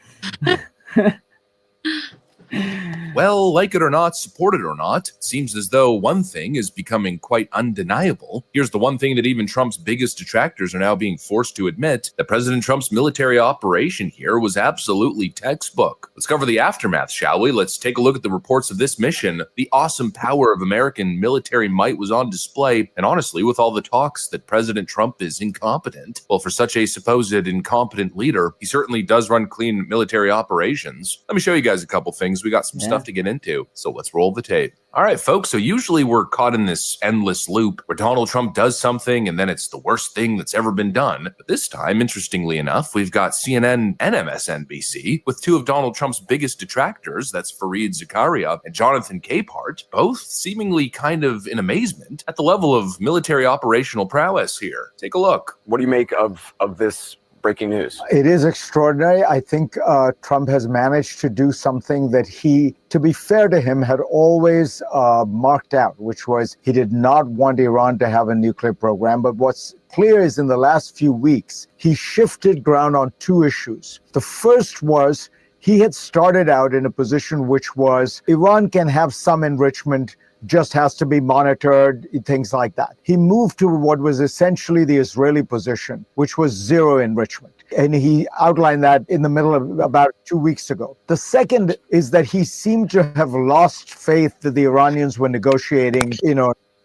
Well, like it or not, support it or not, it seems as though one thing is becoming quite undeniable. Here's the one thing that even Trump's biggest detractors are now being forced to admit: that President Trump's military operation here was absolutely textbook. Let's cover the aftermath, shall we? Let's take a look at the reports of this mission. The awesome power of American military might was on display, and honestly, with all the talks that President Trump is incompetent, well, for such a supposed incompetent leader, he certainly does run clean military operations. Let me show you guys a couple things. We got some stuff to get into. So let's roll the tape. All right, folks. So usually we're caught in this endless loop where Donald Trump does something and then it's the worst thing that's ever been done. But this time, interestingly enough, we've got CNN and MSNBC with two of Donald Trump's biggest detractors, that's Fareed Zakaria and Jonathan Capehart, both seemingly kind of in amazement at the level of military operational prowess here. Take a look. What do you make of this breaking news? It is extraordinary. I think Trump has managed to do something that he, to be fair to him, had always marked out, which was he did not want Iran to have a nuclear program. But what's clear is in the last few weeks, he shifted ground on two issues. The first was he had started out in a position which was Iran can have some enrichment, just has to be monitored, things like that. He moved to what was essentially the Israeli position, which was zero enrichment. And he outlined that in the middle of about 2 weeks ago. The second is that he seemed to have lost faith that the Iranians were negotiating,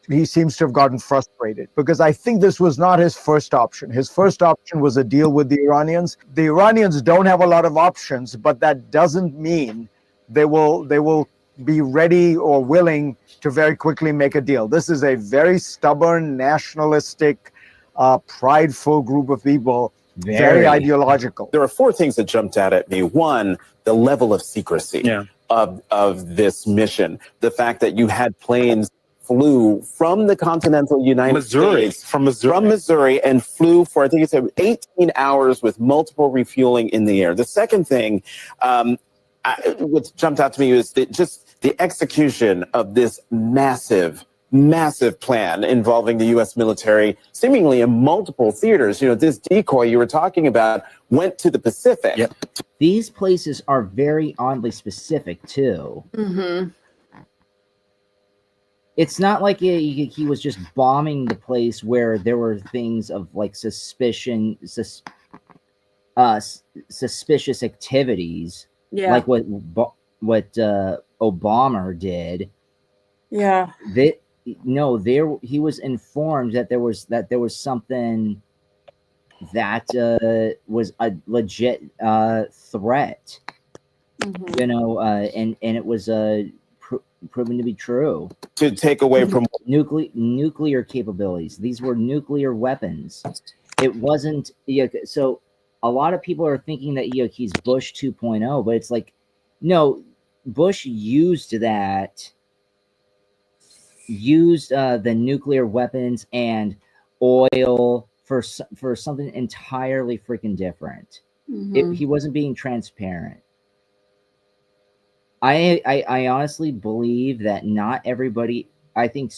he seems to have gotten frustrated because I think this was not his first option. His first option was a deal with the Iranians. The Iranians don't have a lot of options, but that doesn't mean they will be ready or willing to very quickly make a deal. This is a very stubborn, nationalistic, prideful group of people, very ideological. There are four things that jumped out at me. One, the level of secrecy of this mission. The fact that you had planes flew from the continental United States, from Missouri, and flew for, I think it's 18 hours with multiple refueling in the air. The second thing, what jumped out to me was just the execution of this massive plan involving the U.S. military, seemingly in multiple theaters. This decoy you were talking about went to the Pacific. Yep. These places are very oddly specific, too. Mm-hmm. It's not like he was just bombing the place where there were things of like suspicious activities, like what Obama did. Yeah. He was informed that there was something that was a legit threat. Mm-hmm. And it was proven to be true. To take away from nuclear capabilities. These were nuclear weapons. It wasn't. So a lot of people are thinking that he's Bush 2.0, but it's like, no, Bush used the nuclear weapons and oil for something entirely freaking different. Mm-hmm. He wasn't being transparent. I honestly believe that not everybody. I think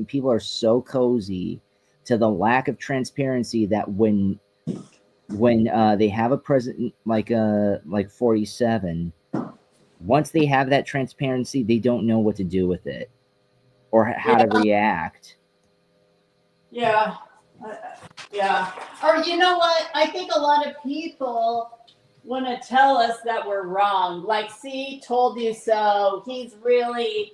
people are so cozy to the lack of transparency that when they have a president like 47, once they have that transparency, they don't know what to do with it or how to react. Yeah. Yeah. Or you know what? I think a lot of people want to tell us that we're wrong. Like, see, told you so. He's really,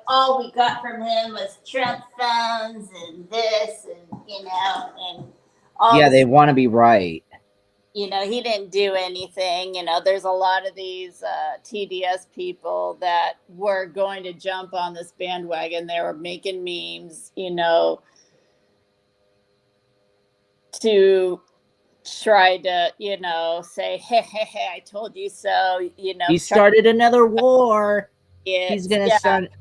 all we got from him was Trump phones and this and, and all. Yeah, they want to be right. He didn't do anything. There's a lot of these TDS people that were going to jump on this bandwagon. They were making memes, to try to, say, hey, I told you so, He started another war. He's going to start.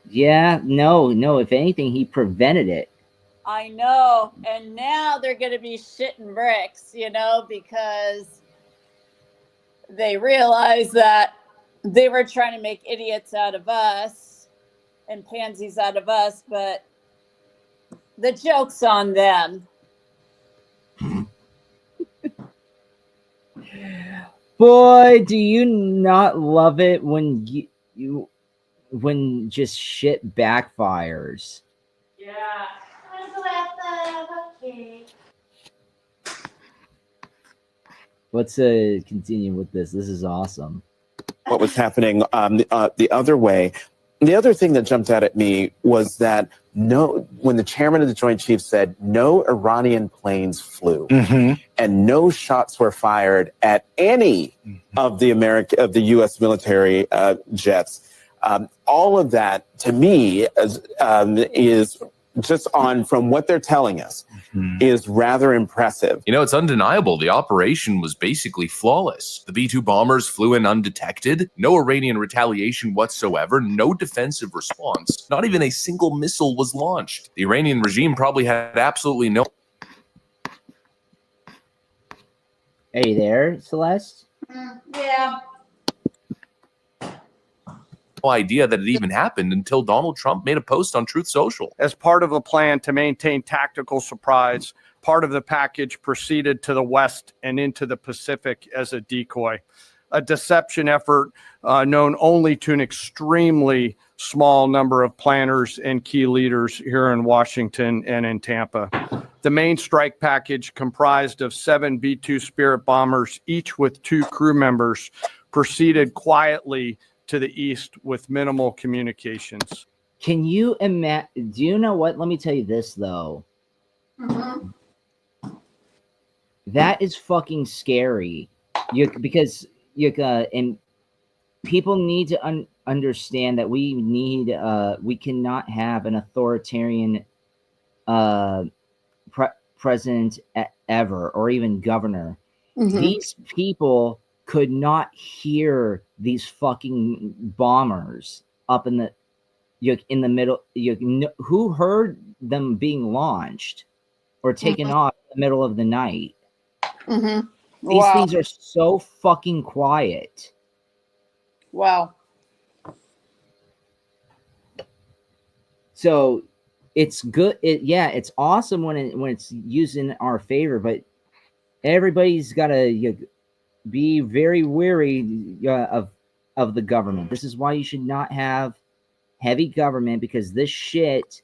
Yeah, no. If anything, he prevented it. I know. And now they're going to be shitting bricks, because they realize that they were trying to make idiots out of us and pansies out of us, but the joke's on them. Boy, do you not love it when when just shit backfires. Yeah. Let's continue with this. This is awesome. what was happening the other way. The other thing that jumped out at me was that when the chairman of the Joint Chiefs said no Iranian planes flew and no shots were fired at any of the U.S. military jets, all of that to me is just from what they're telling us is rather impressive. You know, it's undeniable. The operation was basically flawless. The B-2 bombers flew in undetected, no Iranian retaliation whatsoever, no defensive response. Not even a single missile was launched. The Iranian regime probably had absolutely no... Are you there, Celeste? Yeah. idea that it even happened until Donald Trump made a post on Truth Social. As part of a plan to maintain tactical surprise, part of the package proceeded to the west and into the Pacific as a decoy, a deception effort known only to an extremely small number of planners and key leaders here in Washington and in Tampa. The main strike package, comprised of 7 B-2 Spirit bombers, each with 2 crew members, proceeded quietly to the east with minimal communications. Can you imagine? Do you know what? Let me tell you this, though. That is fucking scary. Because and people need to understand that we cannot have an authoritarian president ever, or even governor. These people could not hear these fucking bombers up in the middle. Who heard them being launched or taken off in the middle of the night? These things are so fucking quiet. Wow. So it's good. It's awesome when it's used in our favor, but everybody's got to be very wary of the government. This is why you should not have heavy government, because this shit,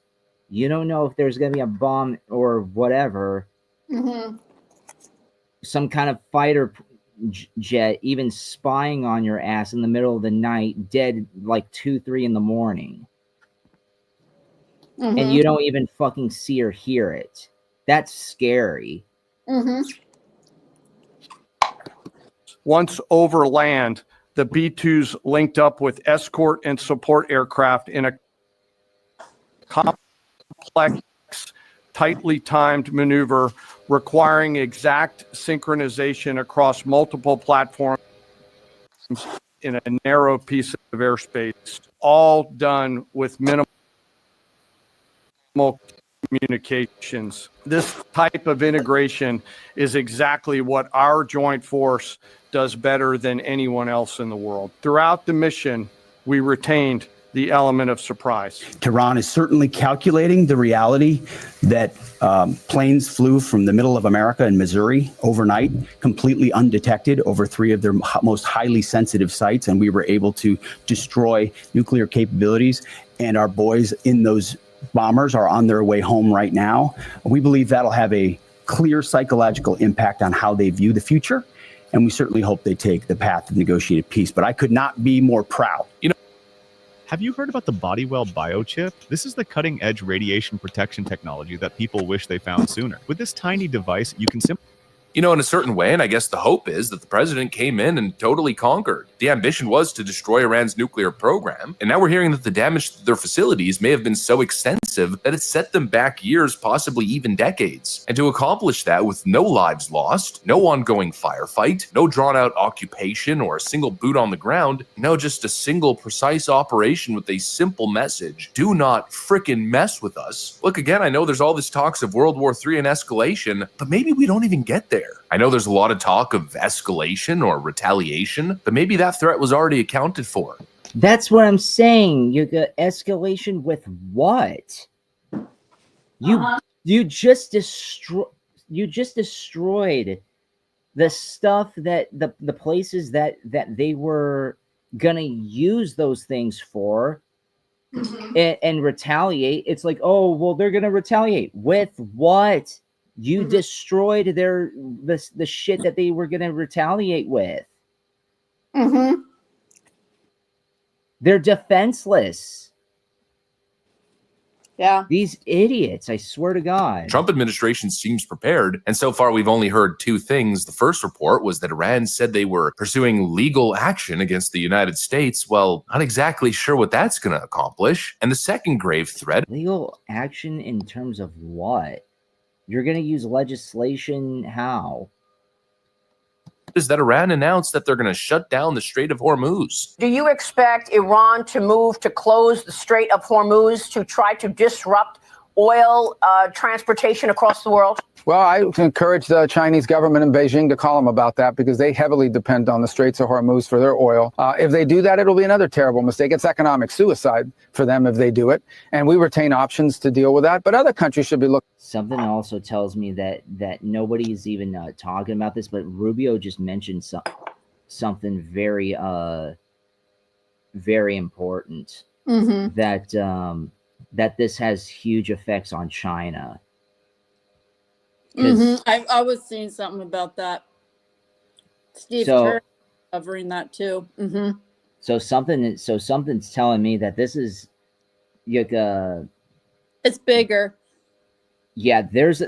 you don't know if there's going to be a bomb or whatever. Some kind of fighter jet even spying on your ass in the middle of the night, dead like 2-3 in the morning. And you don't even fucking see or hear it. That's scary. Once over land, the B-2s linked up with escort and support aircraft in a complex, tightly timed maneuver requiring exact synchronization across multiple platforms in a narrow piece of airspace, all done with minimal communications. This type of integration is exactly what our joint force does better than anyone else in the world. Throughout the mission, we retained the element of surprise. Tehran is certainly calculating the reality that planes flew from the middle of America in Missouri overnight, completely undetected over 3 of their most highly sensitive sites, and we were able to destroy nuclear capabilities. And our boys in those bombers are on their way home right now. We believe that'll have a clear psychological impact on how they view the future, and we certainly hope they take the path of negotiated peace. But I could not be more proud. Have you heard about the Bodywell biochip? This is the cutting-edge radiation protection technology that people wish they found sooner. With this tiny device, you can simply... In a certain way, and I guess the hope is that the president came in and totally conquered. The ambition was to destroy Iran's nuclear program, and now we're hearing that the damage to their facilities may have been so extensive that it set them back years, possibly even decades. And to accomplish that with no lives lost, no ongoing firefight, no drawn-out occupation or a single boot on the ground, no, just a single precise operation with a simple message: do not frickin' mess with us. Look, again, I know there's all this talks of World War III and escalation, but maybe we don't even get there. I know there's a lot of talk of escalation or retaliation, but maybe that threat was already accounted for. That's what I'm saying. You got escalation with what? You just destroyed the stuff that the places that they were gonna use those things for, and retaliate. It's like, oh well, they're gonna retaliate with what? You destroyed the shit that they were gonna retaliate with. They're defenseless. Yeah. These idiots, I swear to God. Trump administration seems prepared, and so far we've only heard two things. The first report was that Iran said they were pursuing legal action against the United States. Well, not exactly sure what that's going to accomplish. And the second grave threat, Legal action in terms of what? You're going to use legislation how? is that Iran announced that they're going to shut down the Strait of Hormuz. Do you expect Iran to move to close the Strait of Hormuz to try to disrupt oil transportation across the world? Well, I encourage the Chinese government in Beijing to call them about that because they heavily depend on the Straits of Hormuz for their oil. If they do that, it'll be another terrible mistake. It's economic suicide for them if they do it. And we retain options to deal with that. But other countries should be looking. Something also tells me that nobody's even talking about this, but Rubio just mentioned something very very important. Mm-hmm. That this has huge effects on China. Mm-hmm. I was seeing something about that. Steve Kerr covering that too. Mm-hmm. So something's telling me that this is like it's bigger. Yeah, there's a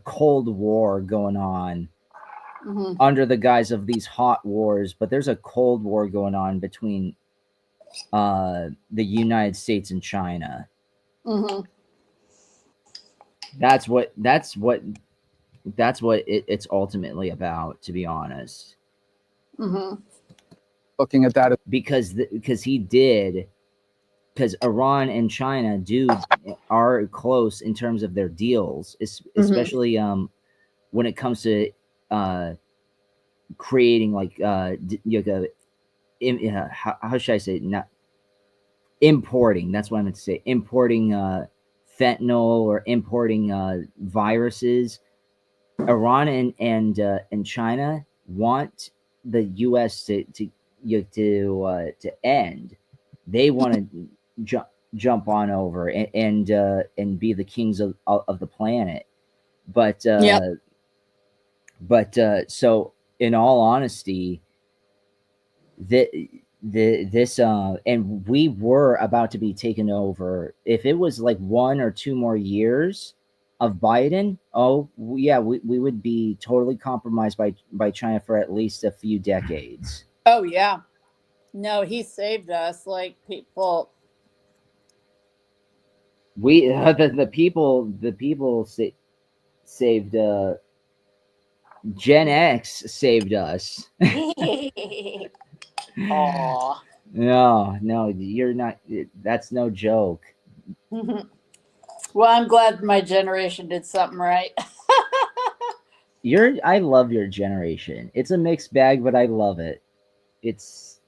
Cold War going on under the guise of these hot wars, but there's a Cold War going on between the United States and China. Mm-hmm. That's what it's ultimately about, to be honest. Mm-hmm. Looking at that because Iran and China are close in terms of their deals, especially when it comes to creating how should I say it? Not importing. That's what I meant to say. Importing fentanyl or importing viruses. Iran and China want the U.S. to end. They want to jump on over and be the kings of the planet. But so in all honesty, this and we were about to be taken over. If it was like 1 or 2 more years of Biden, we would be totally compromised by China for at least a few decades. Oh yeah, no, he saved us. Like people, the people saved. Gen X saved us. Aw. No, you're not. That's no joke. Well, I'm glad my generation did something right. I love your generation. It's a mixed bag, but I love it. It's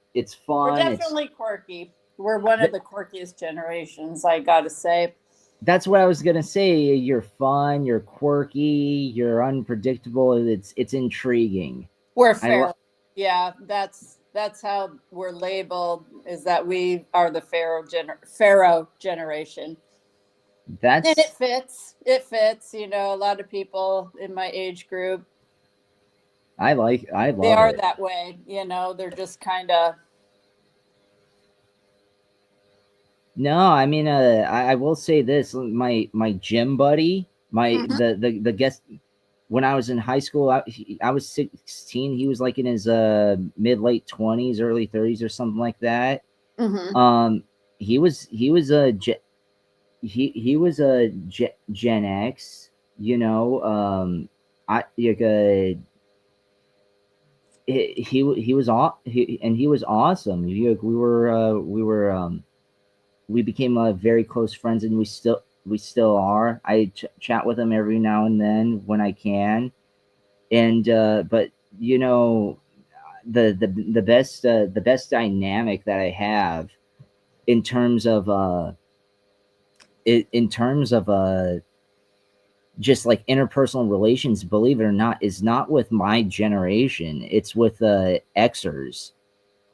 fun. We're definitely quirky. We're one of the quirkiest generations, I gotta say. That's what I was gonna say. You're fun. You're quirky. You're unpredictable. It's intriguing. We're feral. Yeah, that's how we're labeled. Is that we are the Pharaoh generation. And it fits. It fits. You know, a lot of people in my age group. I love They are it. that way. You know, they're just kind of. No, I mean, I will say this: my gym buddy, the guest, when I was in high school, I was 16. He was like in his mid-late 20s, early 30s, or something like that. He was a Gen X. You know, he was awesome. We became very close friends, and we still are. I chat with him every now and then when I can, and but you know, the best dynamic that I have in terms of just like interpersonal relations, believe it or not, is not with my generation. It's with Xers.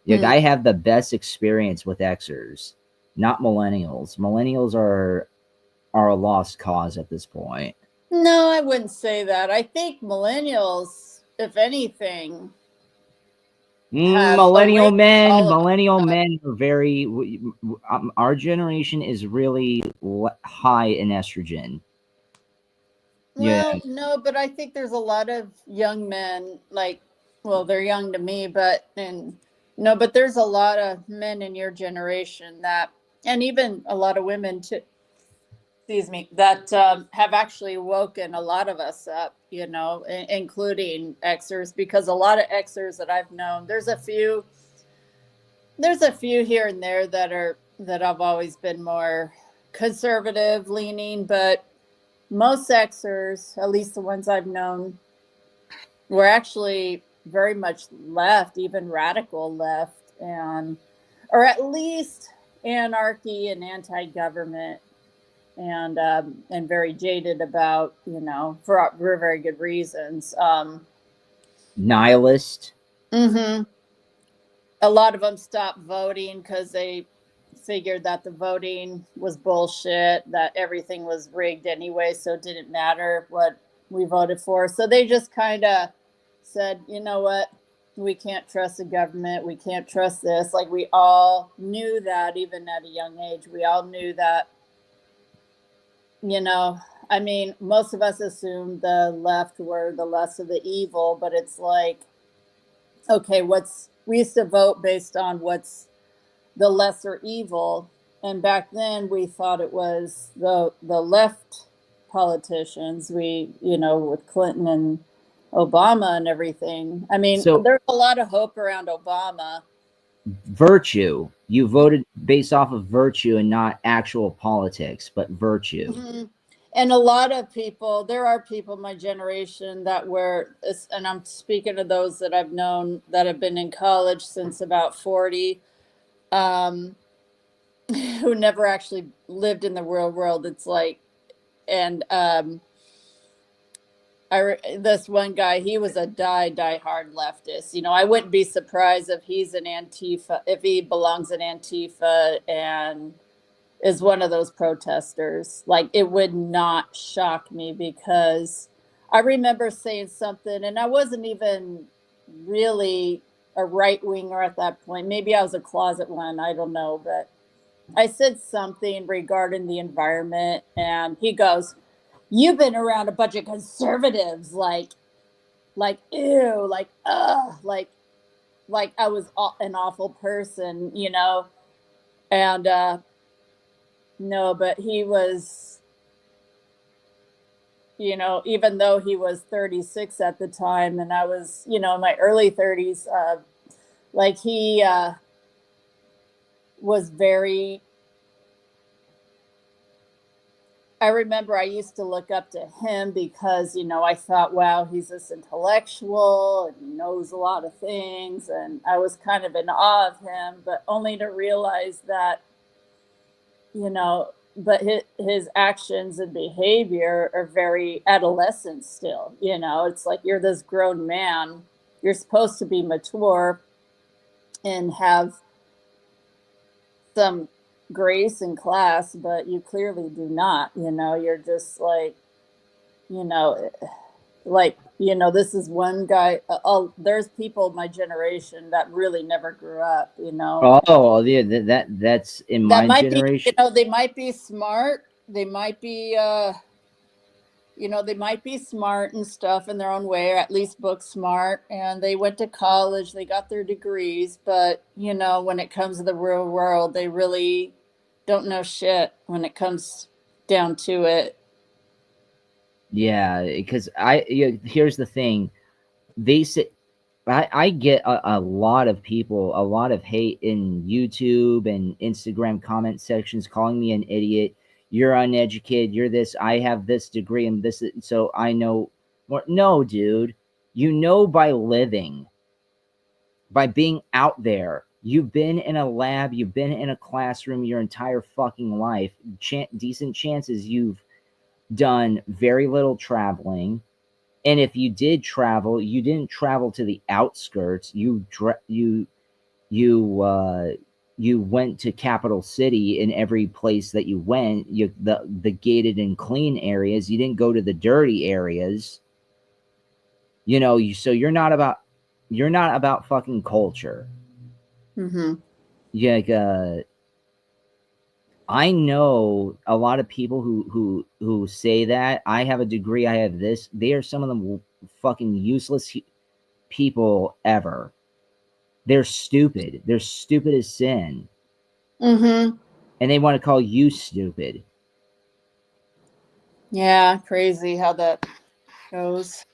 Like I have the best experience with Xers. Not millennials. Millennials are a lost cause at this point. No, I wouldn't say that. I think millennials, if anything, Millennial men, all of millennial men are very. Our generation is really high in estrogen. Well, no, but I think there's a lot of young men, like, well, they're young to me, but but there's a lot of men in your generation that, and even a lot of women too, excuse me, that have actually woken a lot of us up, including Xers, because a lot of Xers that I've known, there's a few here and there that I've always been more conservative leaning, but most Xers, at least the ones I've known, were actually very much left, even radical left, or at least anarchy and anti-government, and very jaded about, for very good reasons. Nihilist. Mm-hmm. A lot of them stopped voting because they figured that the voting was bullshit, that everything was rigged anyway, so it didn't matter what we voted for. So they just kind of said, you know what, we can't trust the government, we can't trust this. Like, we all knew that, even at a young age, we all knew that, I mean, most of us assumed the left were the less of the evil, but it's like, okay, we used to vote based on what's the lesser evil, and back then we thought it was the left politicians, with Clinton and Obama and everything. I mean, there's a lot of hope around Obama. Virtue. You voted based off of virtue and not actual politics, but virtue. Mm-hmm. And a lot of people, there are people my generation that were, and I'm speaking of those that I've known that have been in college since about 40, who never actually lived in the real world. It's like, and this one guy, he was a die hard leftist. I wouldn't be surprised if he's an Antifa, if he belongs in Antifa and is one of those protesters. Like, it would not shock me, because I remember saying something, and I wasn't even really a right winger at that point. Maybe I was a closet one, I don't know, but I said something regarding the environment, and he goes, "You've been around a bunch of conservatives, like ew, like I was an awful person, and no, but he was, even though he was 36 at the time, and I was, in my early 30s, like, he was very, I remember I used to look up to him because, I thought, wow, he's this intellectual and he knows a lot of things, and I was kind of in awe of him, but only to realize that, but his actions and behavior are very adolescent still. It's like, you're this grown man, you're supposed to be mature and have some grace and class, but you clearly do not. You're just like, this is one guy. There's people my generation that really never grew up. Oh yeah, that's in my generation. They might be smart. They might be, they might be smart and stuff in their own way, or at least book smart. And they went to college, they got their degrees, but when it comes to the real world, they really don't know shit when it comes down to it. Yeah, because here's the thing. They say, I get a lot of people, a lot of hate in YouTube and Instagram comment sections calling me an idiot. You're uneducated. You're this. I have this degree and this, so I know more. No, dude. By living, by being out there. You've been in a lab. You've been in a classroom your entire fucking life. Decent chances you've done very little traveling, and if you did travel, you didn't travel to the outskirts. You went to Capital City. In every place that you went, the gated and clean areas. You didn't go to the dirty areas. So you're not about you're not about fucking culture. Mm-hmm. Yeah, I know a lot of people who say that. I have a degree, I have this. They are some of the fucking useless people ever. They're stupid. They're stupid as sin. Mm-hmm. And they want to call you stupid. Yeah, crazy how that goes.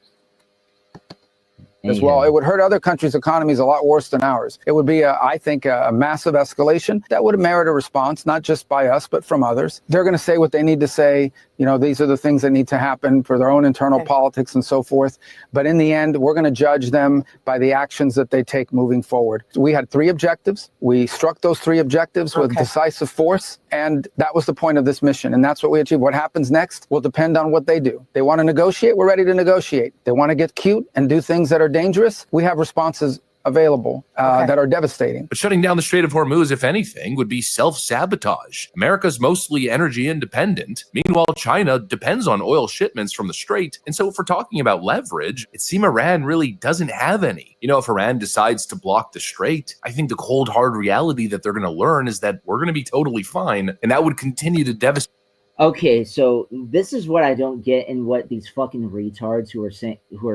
As well, it would hurt other countries' economies a lot worse than ours. It would be, I think, a massive escalation that would merit a response, not just by us, but from others. They're going to say what they need to say. You know, these are the things that need to happen for their own internal politics and so forth. But in the end, we're going to judge them by the actions that they take moving forward. We had 3 objectives. We struck those 3 objectives with decisive force, and that was the point of this mission. And that's what we achieved. What happens next will depend on what they do. They want to negotiate, we're ready to negotiate. They want to get cute and do things that are dangerous, we have responses available that are devastating. But shutting down the Strait of Hormuz, if anything, would be self-sabotage. America's mostly energy independent. Meanwhile, China depends on oil shipments from the Strait. And so if we're talking about leverage, it seems Iran really doesn't have any. You know, if Iran decides to block the Strait, I think the cold, hard reality that they're going to learn is that we're going to be totally fine. And that would continue to devastate. Okay, so this is what I don't get, and what these fucking retards who are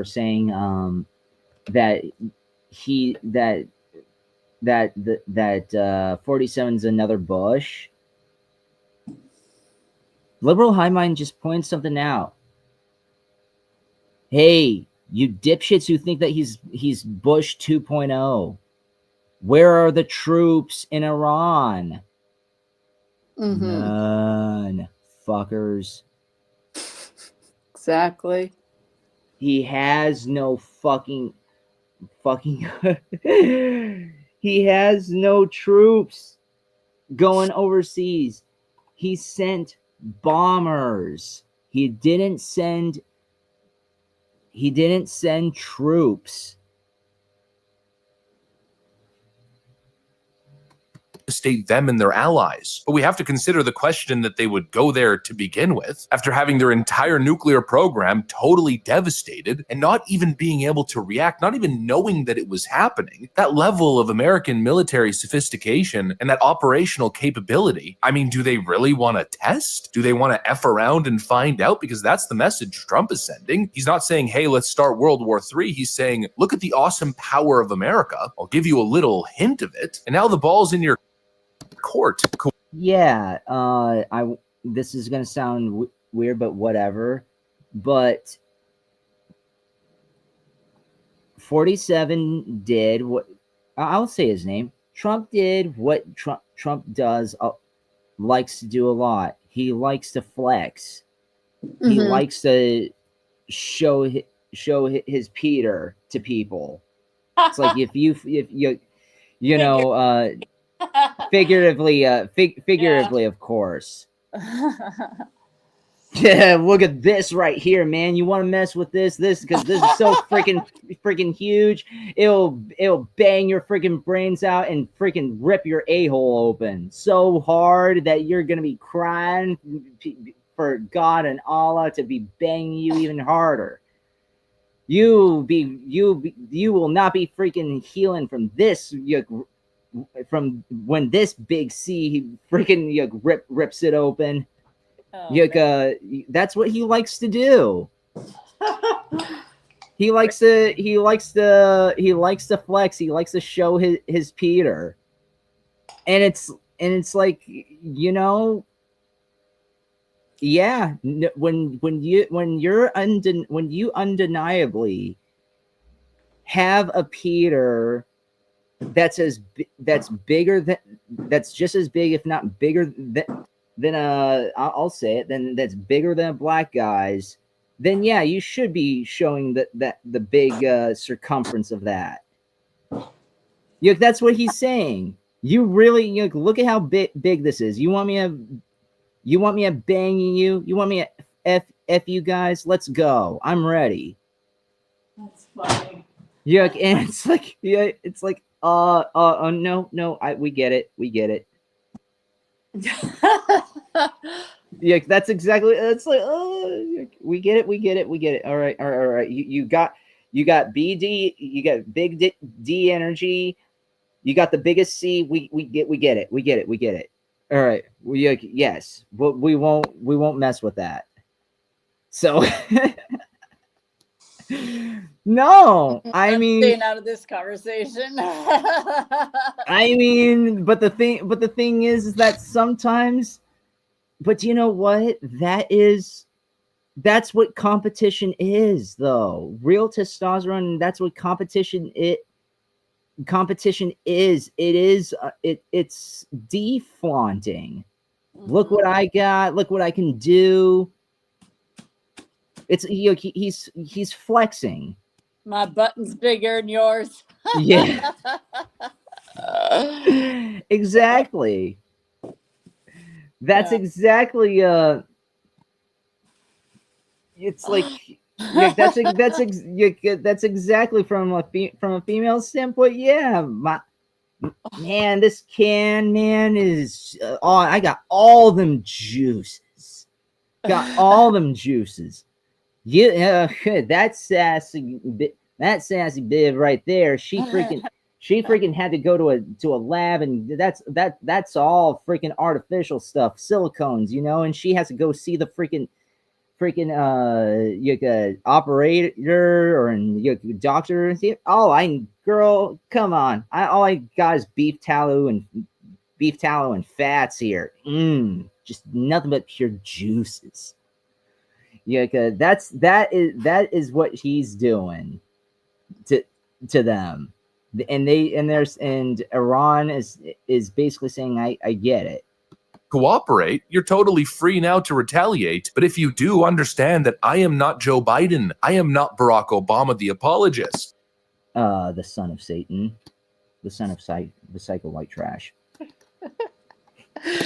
saying that 47's another Bush. Liberal High Mind just points something out. Hey, you dipshits who think that he's Bush 2.0. Where are the troops in Iran? Mm-hmm. None, fuckers. Exactly. He has no fucking he has no troops going overseas. He sent bombers. He didn't send troops. Devastate them and their allies. But we have to consider the question that they would go there to begin with, after having their entire nuclear program totally devastated and not even being able to react, not even knowing that it was happening. That level of American military sophistication and that operational capability, I mean, do they really want to test? Do they want to F around and find out? Because that's the message Trump is sending. He's not saying, hey, let's start World War III. He's saying, look at the awesome power of America. I'll give you a little hint of it. And now the ball's in your court. Yeah, this is gonna sound weird, but whatever. But 47 did what I'll say his name. Trump did what Trump does, likes to do a lot. He likes to flex. Mm-hmm. He likes to show his Peter to people. It's like if you know. Figuratively, of course. Yeah, look at this right here, man. You want to mess with this because this is so freaking huge. It'll bang your freaking brains out and freaking rip your a-hole open so hard that you're gonna be crying for God and Allah to be banging you even harder. You will not be freaking healing from this. From when this big C freaking rips it open. That's what he likes to do. he likes to flex. He likes to show his Peter. And it's like, you know, yeah, when you undeniably have a Peter that's just as big, if not bigger than I'll say it, then that's bigger than black guys, then yeah, you should be showing the big circumference of that. That's what he's saying. You really look at how big this is. You want me to bang you? You want me to f you guys? Let's go. I'm ready. That's funny. Yeah, and it's like no, we get it. Yeah, that's exactly. It's like, we get it. All right. You got BD. You got big D energy. You got the biggest C. We get it. All right. Yes, but we won't mess with that. So no, I'm staying out of this conversation. I mean, but the thing is that sometimes, but you know what? That's what competition is, though. Real testosterone. That's what competition is. It's deflaunting. Look what I got. Look what I can do. It's he's flexing. My button's bigger than yours. Yeah. Exactly. That's exactly it's like that's exactly from a female standpoint. Yeah, man, this can is I got all them juices. Got all them juices. Yeah, that sassy bib right there. She freaking had to go to a lab, and that's all freaking artificial stuff, silicones, and she has to go see the freaking operator or doctor. Girl, come on. All I got is beef tallow and fats here. Just nothing but pure juices. Yeah, that is what he's doing to them, and Iran is basically saying, I get it. Cooperate, you're totally free now to retaliate. But if you do understand that I am not Joe Biden, I am not Barack Obama, the apologist. The son of Satan, the son of the psycho white trash.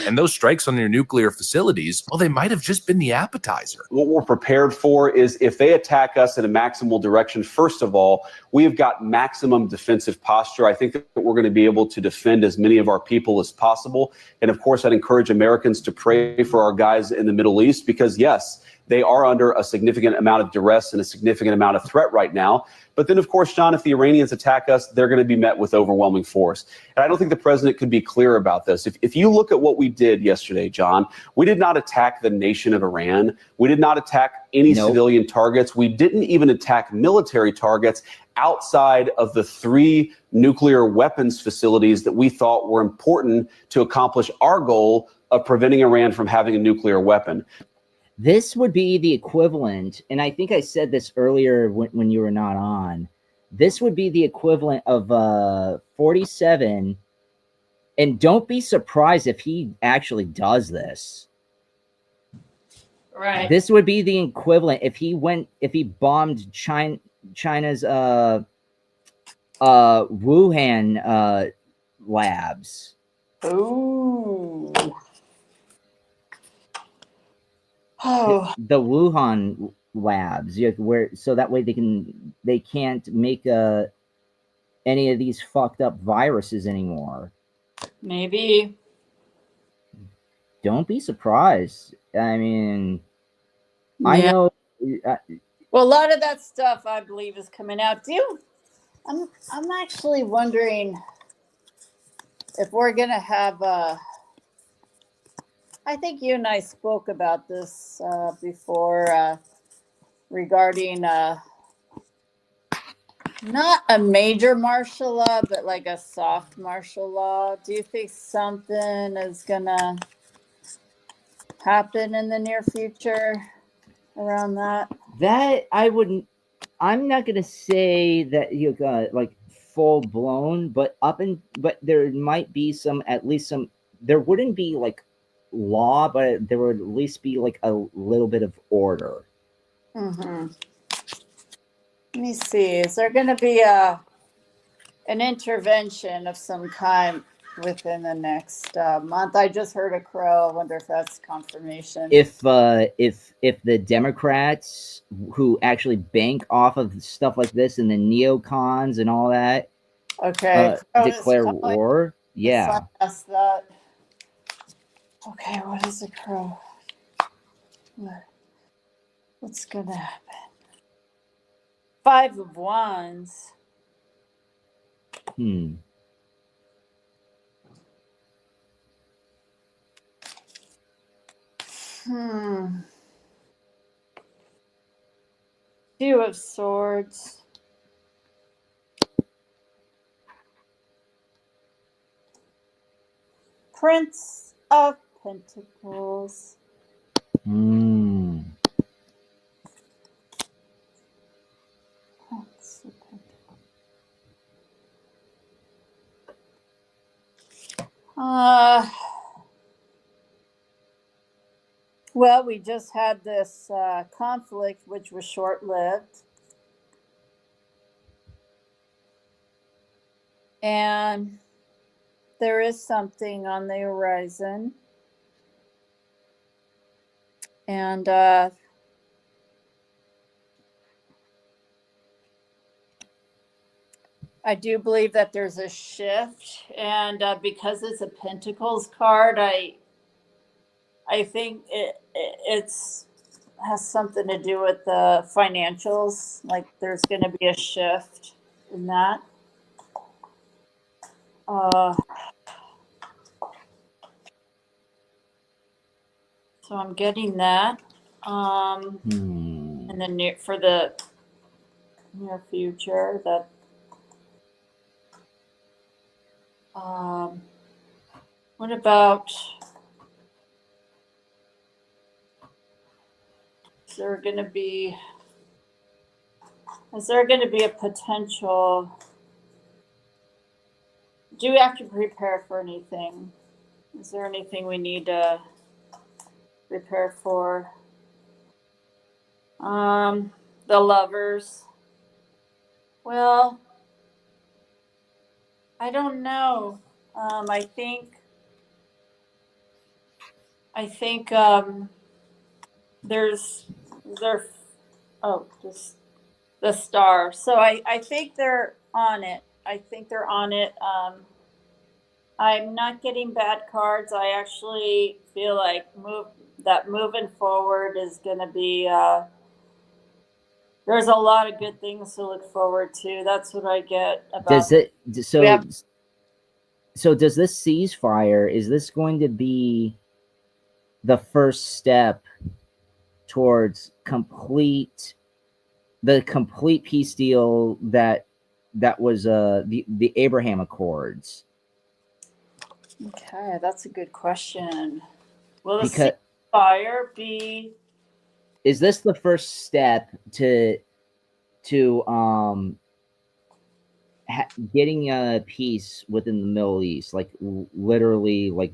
And those strikes on your nuclear facilities, well, they might have just been the appetizer. What we're prepared for is if they attack us in a maximal direction, first of all, we have got maximum defensive posture. I think that we're going to be able to defend as many of our people as possible. And of course, I'd encourage Americans to pray for our guys in the Middle East because, yes, they are under a significant amount of duress and a significant amount of threat right now. But then, of course, John, if the Iranians attack us, they're going to be met with overwhelming force. And I don't think the president could be clear about this. If you look at what we did yesterday, John, we did not attack the nation of Iran. We did not attack any civilian targets. We didn't even attack military targets outside of the 3 nuclear weapons facilities that we thought were important to accomplish our goal of preventing Iran from having a nuclear weapon. This would be the equivalent, and I think I said this earlier when you were not on. This would be the equivalent of 47, and don't be surprised if he actually does this. Right. This would be the equivalent if he bombed China's Wuhan labs. Ooh. Oh. The Wuhan labs, so that way they can't make any of these fucked up viruses anymore. Maybe. Don't be surprised. I mean, I know. Well, a lot of that stuff I believe is coming out. I'm actually wondering if we're gonna have I think you and I spoke about this before regarding not a major martial law, but like a soft martial law. Do you think something is gonna happen in the near future around that? That I'm not gonna say that you got like full blown, but there might be at least some. There wouldn't be like law, but there would at least be like a little bit of order. Mm-hmm. Let me see. Is there going to be an intervention of some kind within the next month? I just heard a crow. I wonder if that's confirmation. If the Democrats who actually bank off of stuff like this and the neocons and all that, declare war, yeah. Ask that. Okay, what is a crow? What's gonna happen? Five of Wands. Hmm. Two of Swords. Prince of Pentacles. Hmm. Prince of Pentacles. Well, we just had this conflict, which was short-lived. And there is something on the horizon. And I do believe that there's a shift. And because it's a Pentacles card, I think it's has something to do with the financials. Like there's going to be a shift in that. So I'm getting that. And then for the near future, that what about, is there going to be a potential, do we have to prepare for anything? Is there anything we need to prepare for? The Lovers. Well, I don't know. I think just the Star. So I think they're on it. I'm not getting bad cards. I actually feel like moving forward is going to be, there's a lot of good things to look forward to. That's what I get about. So does this ceasefire, is this going to be the first step towards the complete peace deal that was the Abraham Accords? Okay, that's a good question. Will the ceasefire be? Is this the first step to getting peace within the Middle East? Like literally, like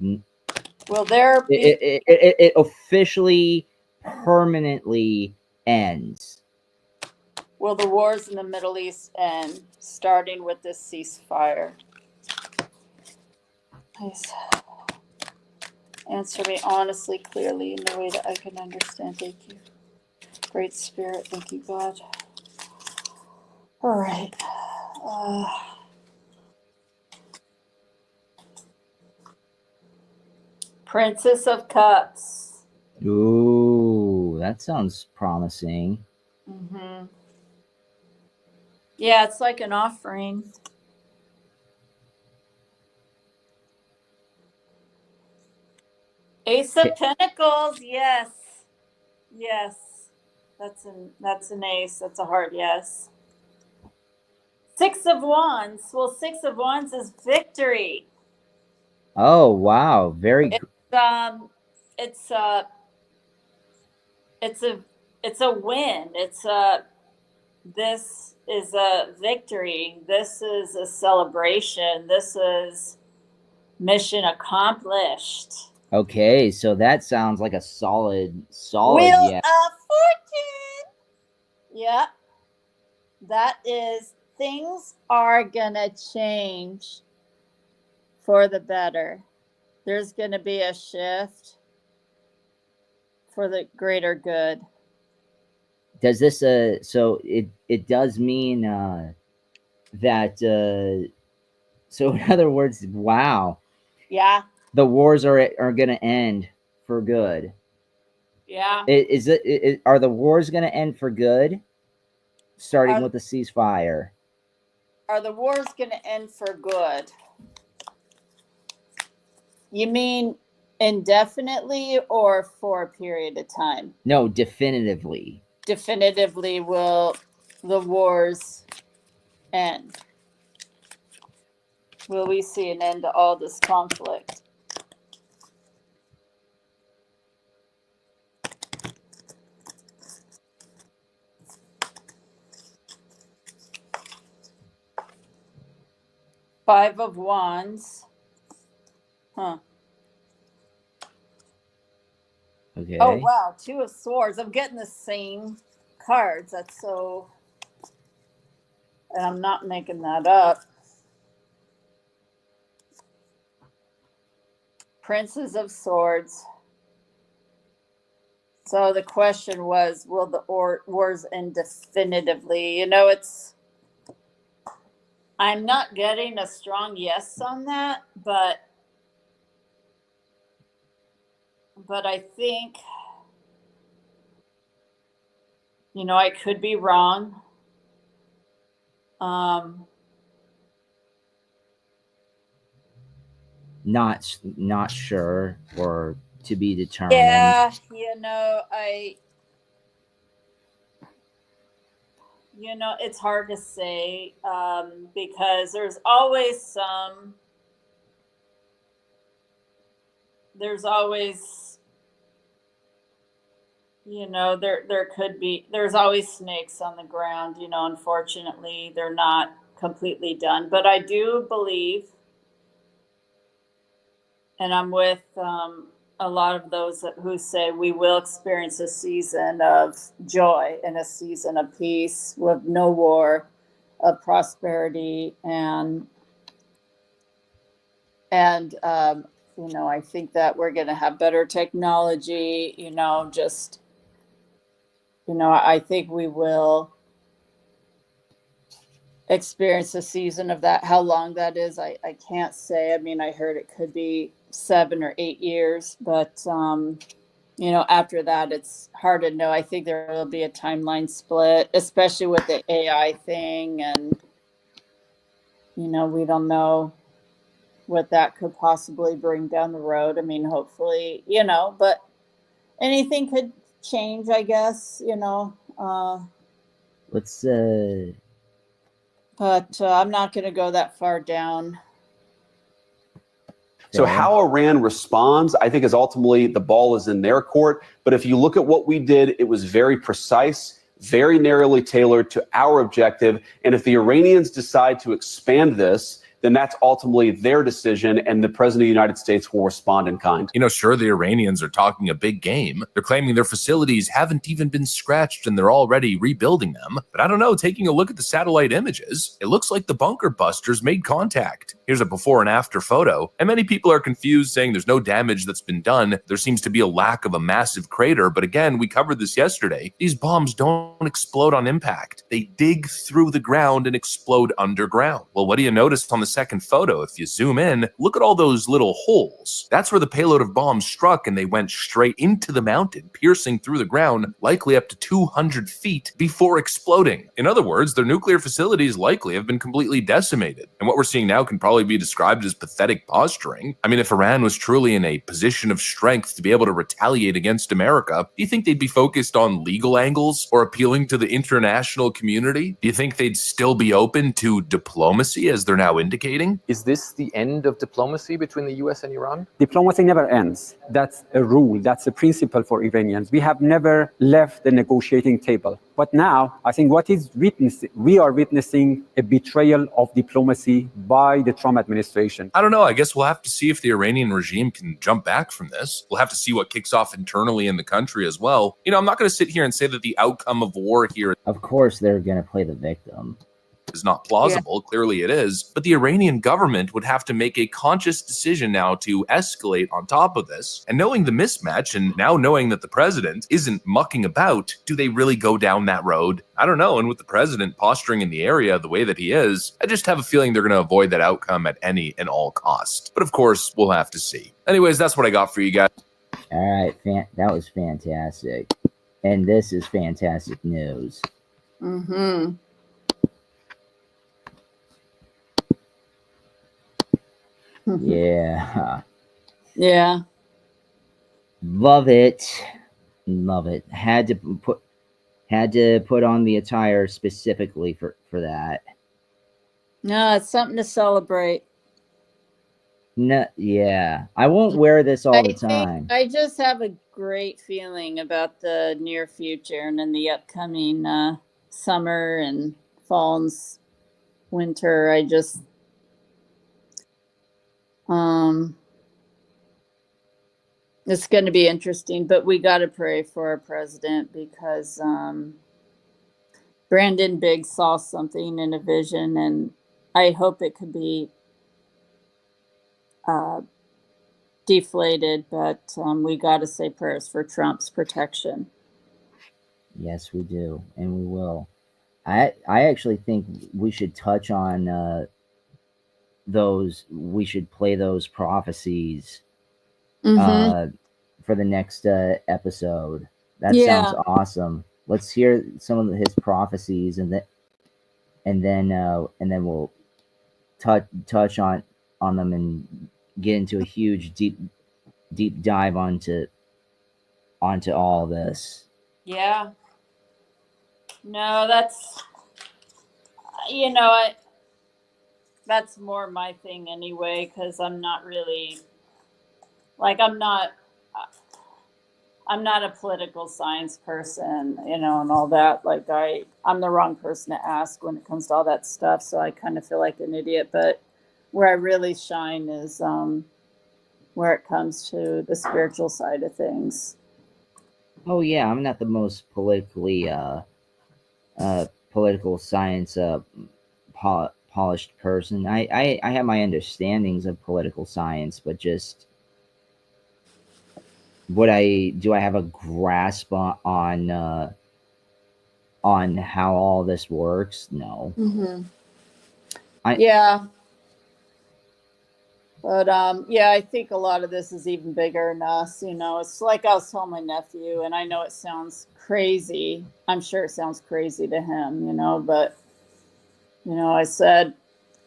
Will there be? It officially, permanently ends. Will the wars in the Middle East end, starting with this ceasefire? Please answer me honestly, clearly, in the way that I can understand. Thank you. Great Spirit, thank you, God. All right. Princess of Cups. Ooh, that sounds promising. Mm-hmm. Yeah, it's like an offering. Ace of Pentacles, yes. Yes. That's an ace. That's a hard yes. Six of Wands. Well, Six of Wands is victory. Oh wow, very good. It's a win. This is a victory. This is a celebration. This is mission accomplished. Okay, so that sounds like a solid Wheel yeah. of Fortune. Yeah. That is, things are gonna change for the better. There's gonna be a shift for the greater good. Does this so it does mean that so in other words, wow. Yeah. The wars are going to end for good. Yeah. Are the wars going to end for good? starting with the ceasefire. Are the wars going to end for good? You mean indefinitely or for a period of time? No, definitively. Definitively will the wars end? Will we see an end to all this conflict? Five of Wands. Huh. Okay. Oh, wow. Two of Swords. I'm getting the same cards. That's so... And I'm not making that up. Princes of Swords. So the question was, will the wars end definitively? You know, I'm not getting a strong yes on that, but I think, you know, I could be wrong. Not sure, or to be determined. Yeah, you know, it's hard to say because there's always you know, there's always snakes on the ground, you know. Unfortunately, they're not completely done, but I do believe, and I'm with a lot of those who say we will experience a season of joy and a season of peace with no war, of prosperity, and you know, I think that we're going to have better technology, you know, just, you know, I think we will experience a season of that. How long that is, I can't say. I mean, I heard it could be 7 or 8 years, but you know, after that, it's hard to know. I think there will be a timeline split, especially with the AI thing, and you know, we don't know what that could possibly bring down the road. I mean, hopefully, you know, but anything could change, I guess, you know. Let's but I'm not going to go that far down. So how Iran responds, I think, is ultimately the ball is in their court. But if you look at what we did, it was very precise, very narrowly tailored to our objective. And if the Iranians decide to expand this, then that's ultimately their decision, and the president of the United States will respond in kind. You know, sure, the Iranians are talking a big game. They're claiming their facilities haven't even been scratched and they're already rebuilding them. But I don't know, taking a look at the satellite images, it looks like the bunker busters made contact. Here's a before and after photo. And many people are confused, saying there's no damage that's been done. There seems to be a lack of a massive crater. But again, we covered this yesterday. These bombs don't explode on impact. They dig through the ground and explode underground. Well, what do you notice on the second photo? If you zoom in, look at all those little holes. That's where the payload of bombs struck, and they went straight into the mountain, piercing through the ground, likely up to 200 feet before exploding. In other words, their nuclear facilities likely have been completely decimated. And what we're seeing now can probably be described as pathetic posturing. I mean, if Iran was truly in a position of strength to be able to retaliate against America, do you think they'd be focused on legal angles or appealing to the international community? Do you think they'd still be open to diplomacy, as they're now indicating? Is this the end of diplomacy between the US and Iran? Diplomacy never ends. That's a rule. That's a principle for Iranians. We have never left the negotiating table. But now, I think we are witnessing a betrayal of diplomacy by the Trump administration. I don't know. I guess we'll have to see if the Iranian regime can jump back from this. We'll have to see what kicks off internally in the country as well. You know, I'm not going to sit here and say that the outcome of war here, of course, they're going to play the victim, is not plausible. Yeah. Clearly it is. But the Iranian government would have to make a conscious decision now to escalate on top of this. And knowing the mismatch, and now knowing that the president isn't mucking about, do they really go down that road? I don't know. And with the president posturing in the area the way that he is, I just have a feeling they're going to avoid that outcome at any and all cost. But of course, we'll have to see. Anyways, that's what I got for you guys. All right. That was fantastic. And this is fantastic news. Mm-hmm. Yeah. Yeah. Love it. Love it. Had to put on the attire specifically for that. No, it's something to celebrate. No, yeah. I won't wear this all the I think time. I just have a great feeling about the near future and then the upcoming summer and fall and winter. I just it's going to be interesting, but we got to pray for our president because Brandon Biggs saw something in a vision, and I hope it could be deflated, but we got to say prayers for Trump's protection. Yes, we do, and we will. I actually think we should touch on those. We should play those prophecies for the next episode. That sounds awesome. Let's hear some of his prophecies, and then we'll touch on them and get into a huge deep dive onto all this. Yeah. No, that's that's more my thing anyway, because I'm not really I'm not a political science person, and all that. I'm the wrong person to ask when it comes to all that stuff, so I kind of feel like an idiot. But where I really shine is where it comes to the spiritual side of things. Oh yeah, I'm not the most politically political science polished person. I have my understandings of political science, but just I have a grasp on how all this works? No. Mm-hmm. But I think a lot of this is even bigger than us. It's like I was telling my nephew, and I know it sounds crazy. I'm sure it sounds crazy to him, but I said,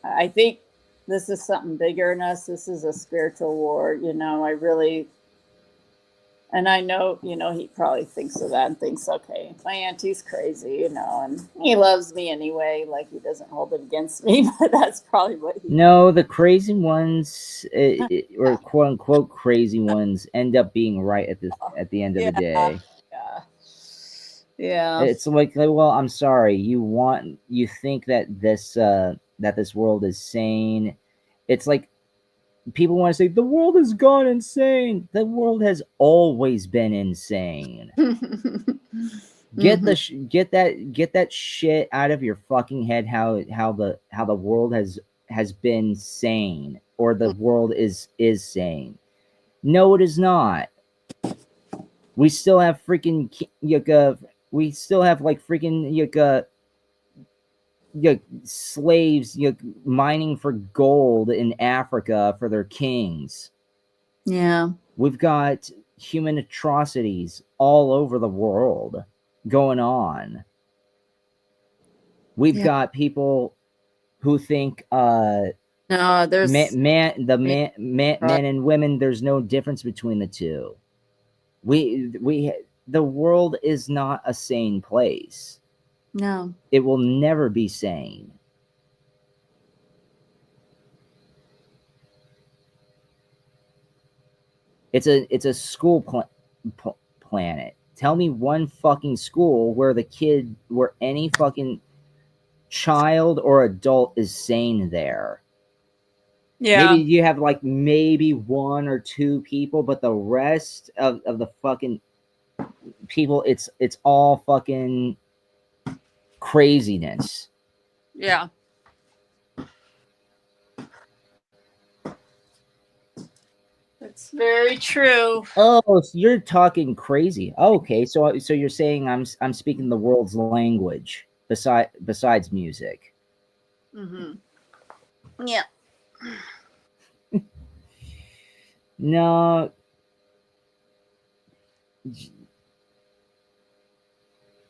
I think this is something bigger than us. This is a spiritual war. I really, and I know, he probably thinks of that and thinks, okay, my auntie's crazy, and he loves me anyway. He doesn't hold it against me, but that's probably what he. No, the crazy ones, or quote unquote crazy ones, end up being right at the end of the day. Yeah. It's like, well, I'm sorry. You think that this world is sane. It's like people want to say the world has gone insane. The world has always been insane. Get that shit out of your fucking head. How the world has been sane, or the world is sane. No, it is not. We still have freaking slaves mining for gold in Africa for their kings. Yeah. We've got human atrocities all over the world going on. We've got people who think no, there's men and women, there's no difference between the two. The world is not a sane place. No. It will never be sane. It's a school planet. Tell me one fucking school where any fucking child or adult is sane there. Yeah. Maybe you have maybe one or two people, but the rest of the fucking people, it's all fucking craziness. Yeah. It's very true. Oh, so you're talking crazy. Okay, so you're saying I'm speaking the world's language besides music. Mm-hmm. Yeah. No.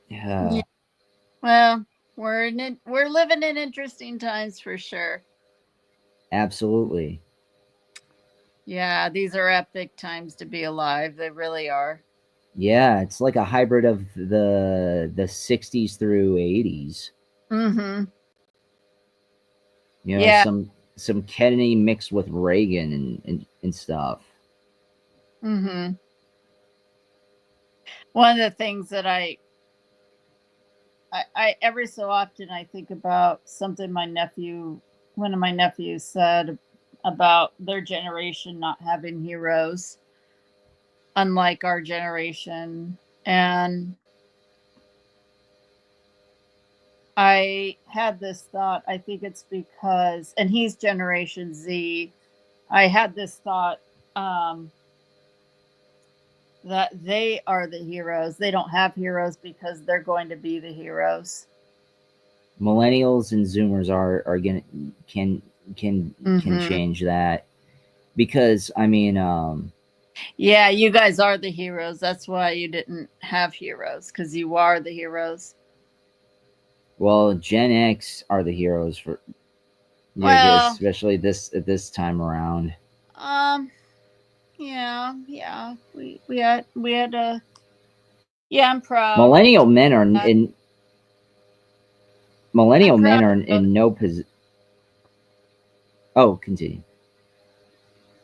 Yeah. Well, we're living in interesting times for sure. Absolutely. Yeah, these are epic times to be alive. They really are. Yeah, it's like a hybrid of the 60s through 80s. Mm-hmm. You know, Yeah. some Kennedy mixed with Reagan and stuff. Mm-hmm. One of the things that I every so often I think about something one of my nephews said about their generation not having heroes, unlike our generation. And I had this thought, I think it's because, and he's Generation Z, I had this thought that they are the heroes. They don't have heroes because they're going to be the heroes. Millennials and Zoomers are gonna can change that, because I mean, yeah, you guys are the heroes. That's why you didn't have heroes, because you are the heroes. well, Gen X are the heroes for, Well, especially this time around. Yeah, we had a, yeah, I'm proud. Millennial men are in no position. Oh, continue.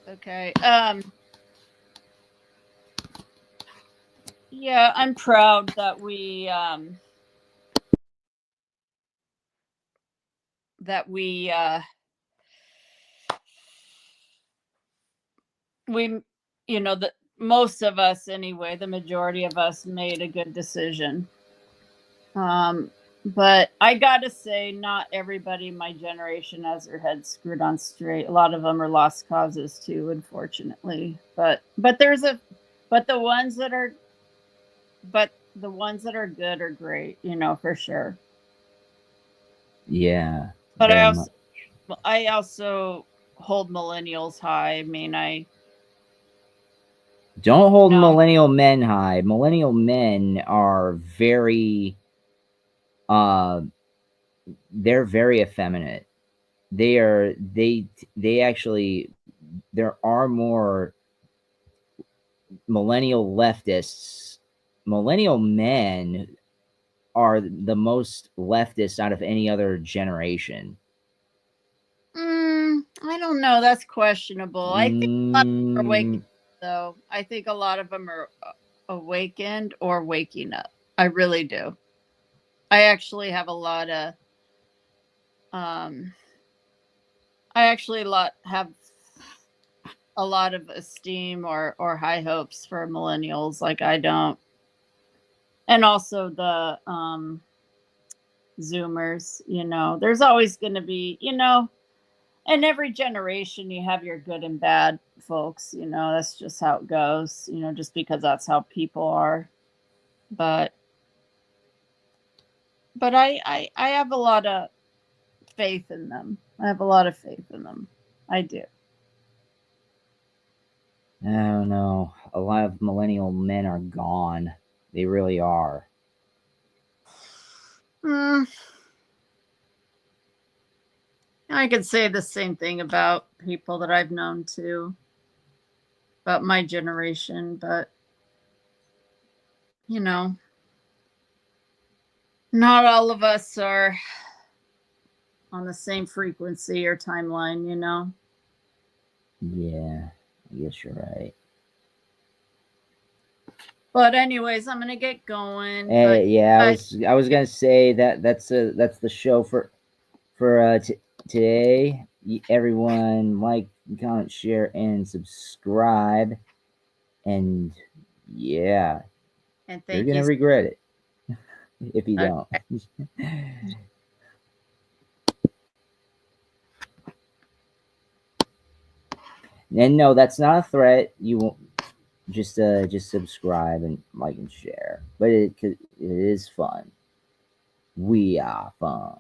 Okay. Yeah, I'm proud that we you know, that most of us anyway, the majority of us made a good decision. But I gotta say, not everybody in my generation has their heads screwed on straight. A lot of them are lost causes too, unfortunately. But the ones that are good are great, you know, for sure. Yeah. But I also hold millennials high. I mean, don't hold millennial men high. Millennial men are very they're very effeminate. There are more millennial leftists. Millennial men are the most leftist out of any other generation. I don't know. That's questionable. I think a lot of them are waking up, though. I think a lot of them are awakened or waking up. I really do. I actually have a lot of have a lot of esteem or high hopes for millennials. Like, I don't. And also the Zoomers, you know, there's always going to be, you know, in every generation you have your good and bad folks, you know, that's just how it goes, you know, just because that's how people are. But I have a lot of faith in them. I have a lot of faith in them. I do. I don't know. A lot of millennial men are gone. They really are. I could say the same thing about people that I've known too, about my generation, but you know, not all of us are on the same frequency or timeline, you know? Yeah, I guess you're right. But anyways, I'm gonna get going. Yeah, I was gonna say that's the show for today. Everyone, like, comment, share, and subscribe. And yeah, and you're gonna regret it if you don't. And no, that's not a threat. You won't just subscribe and like and share. But it is fun. We are fun.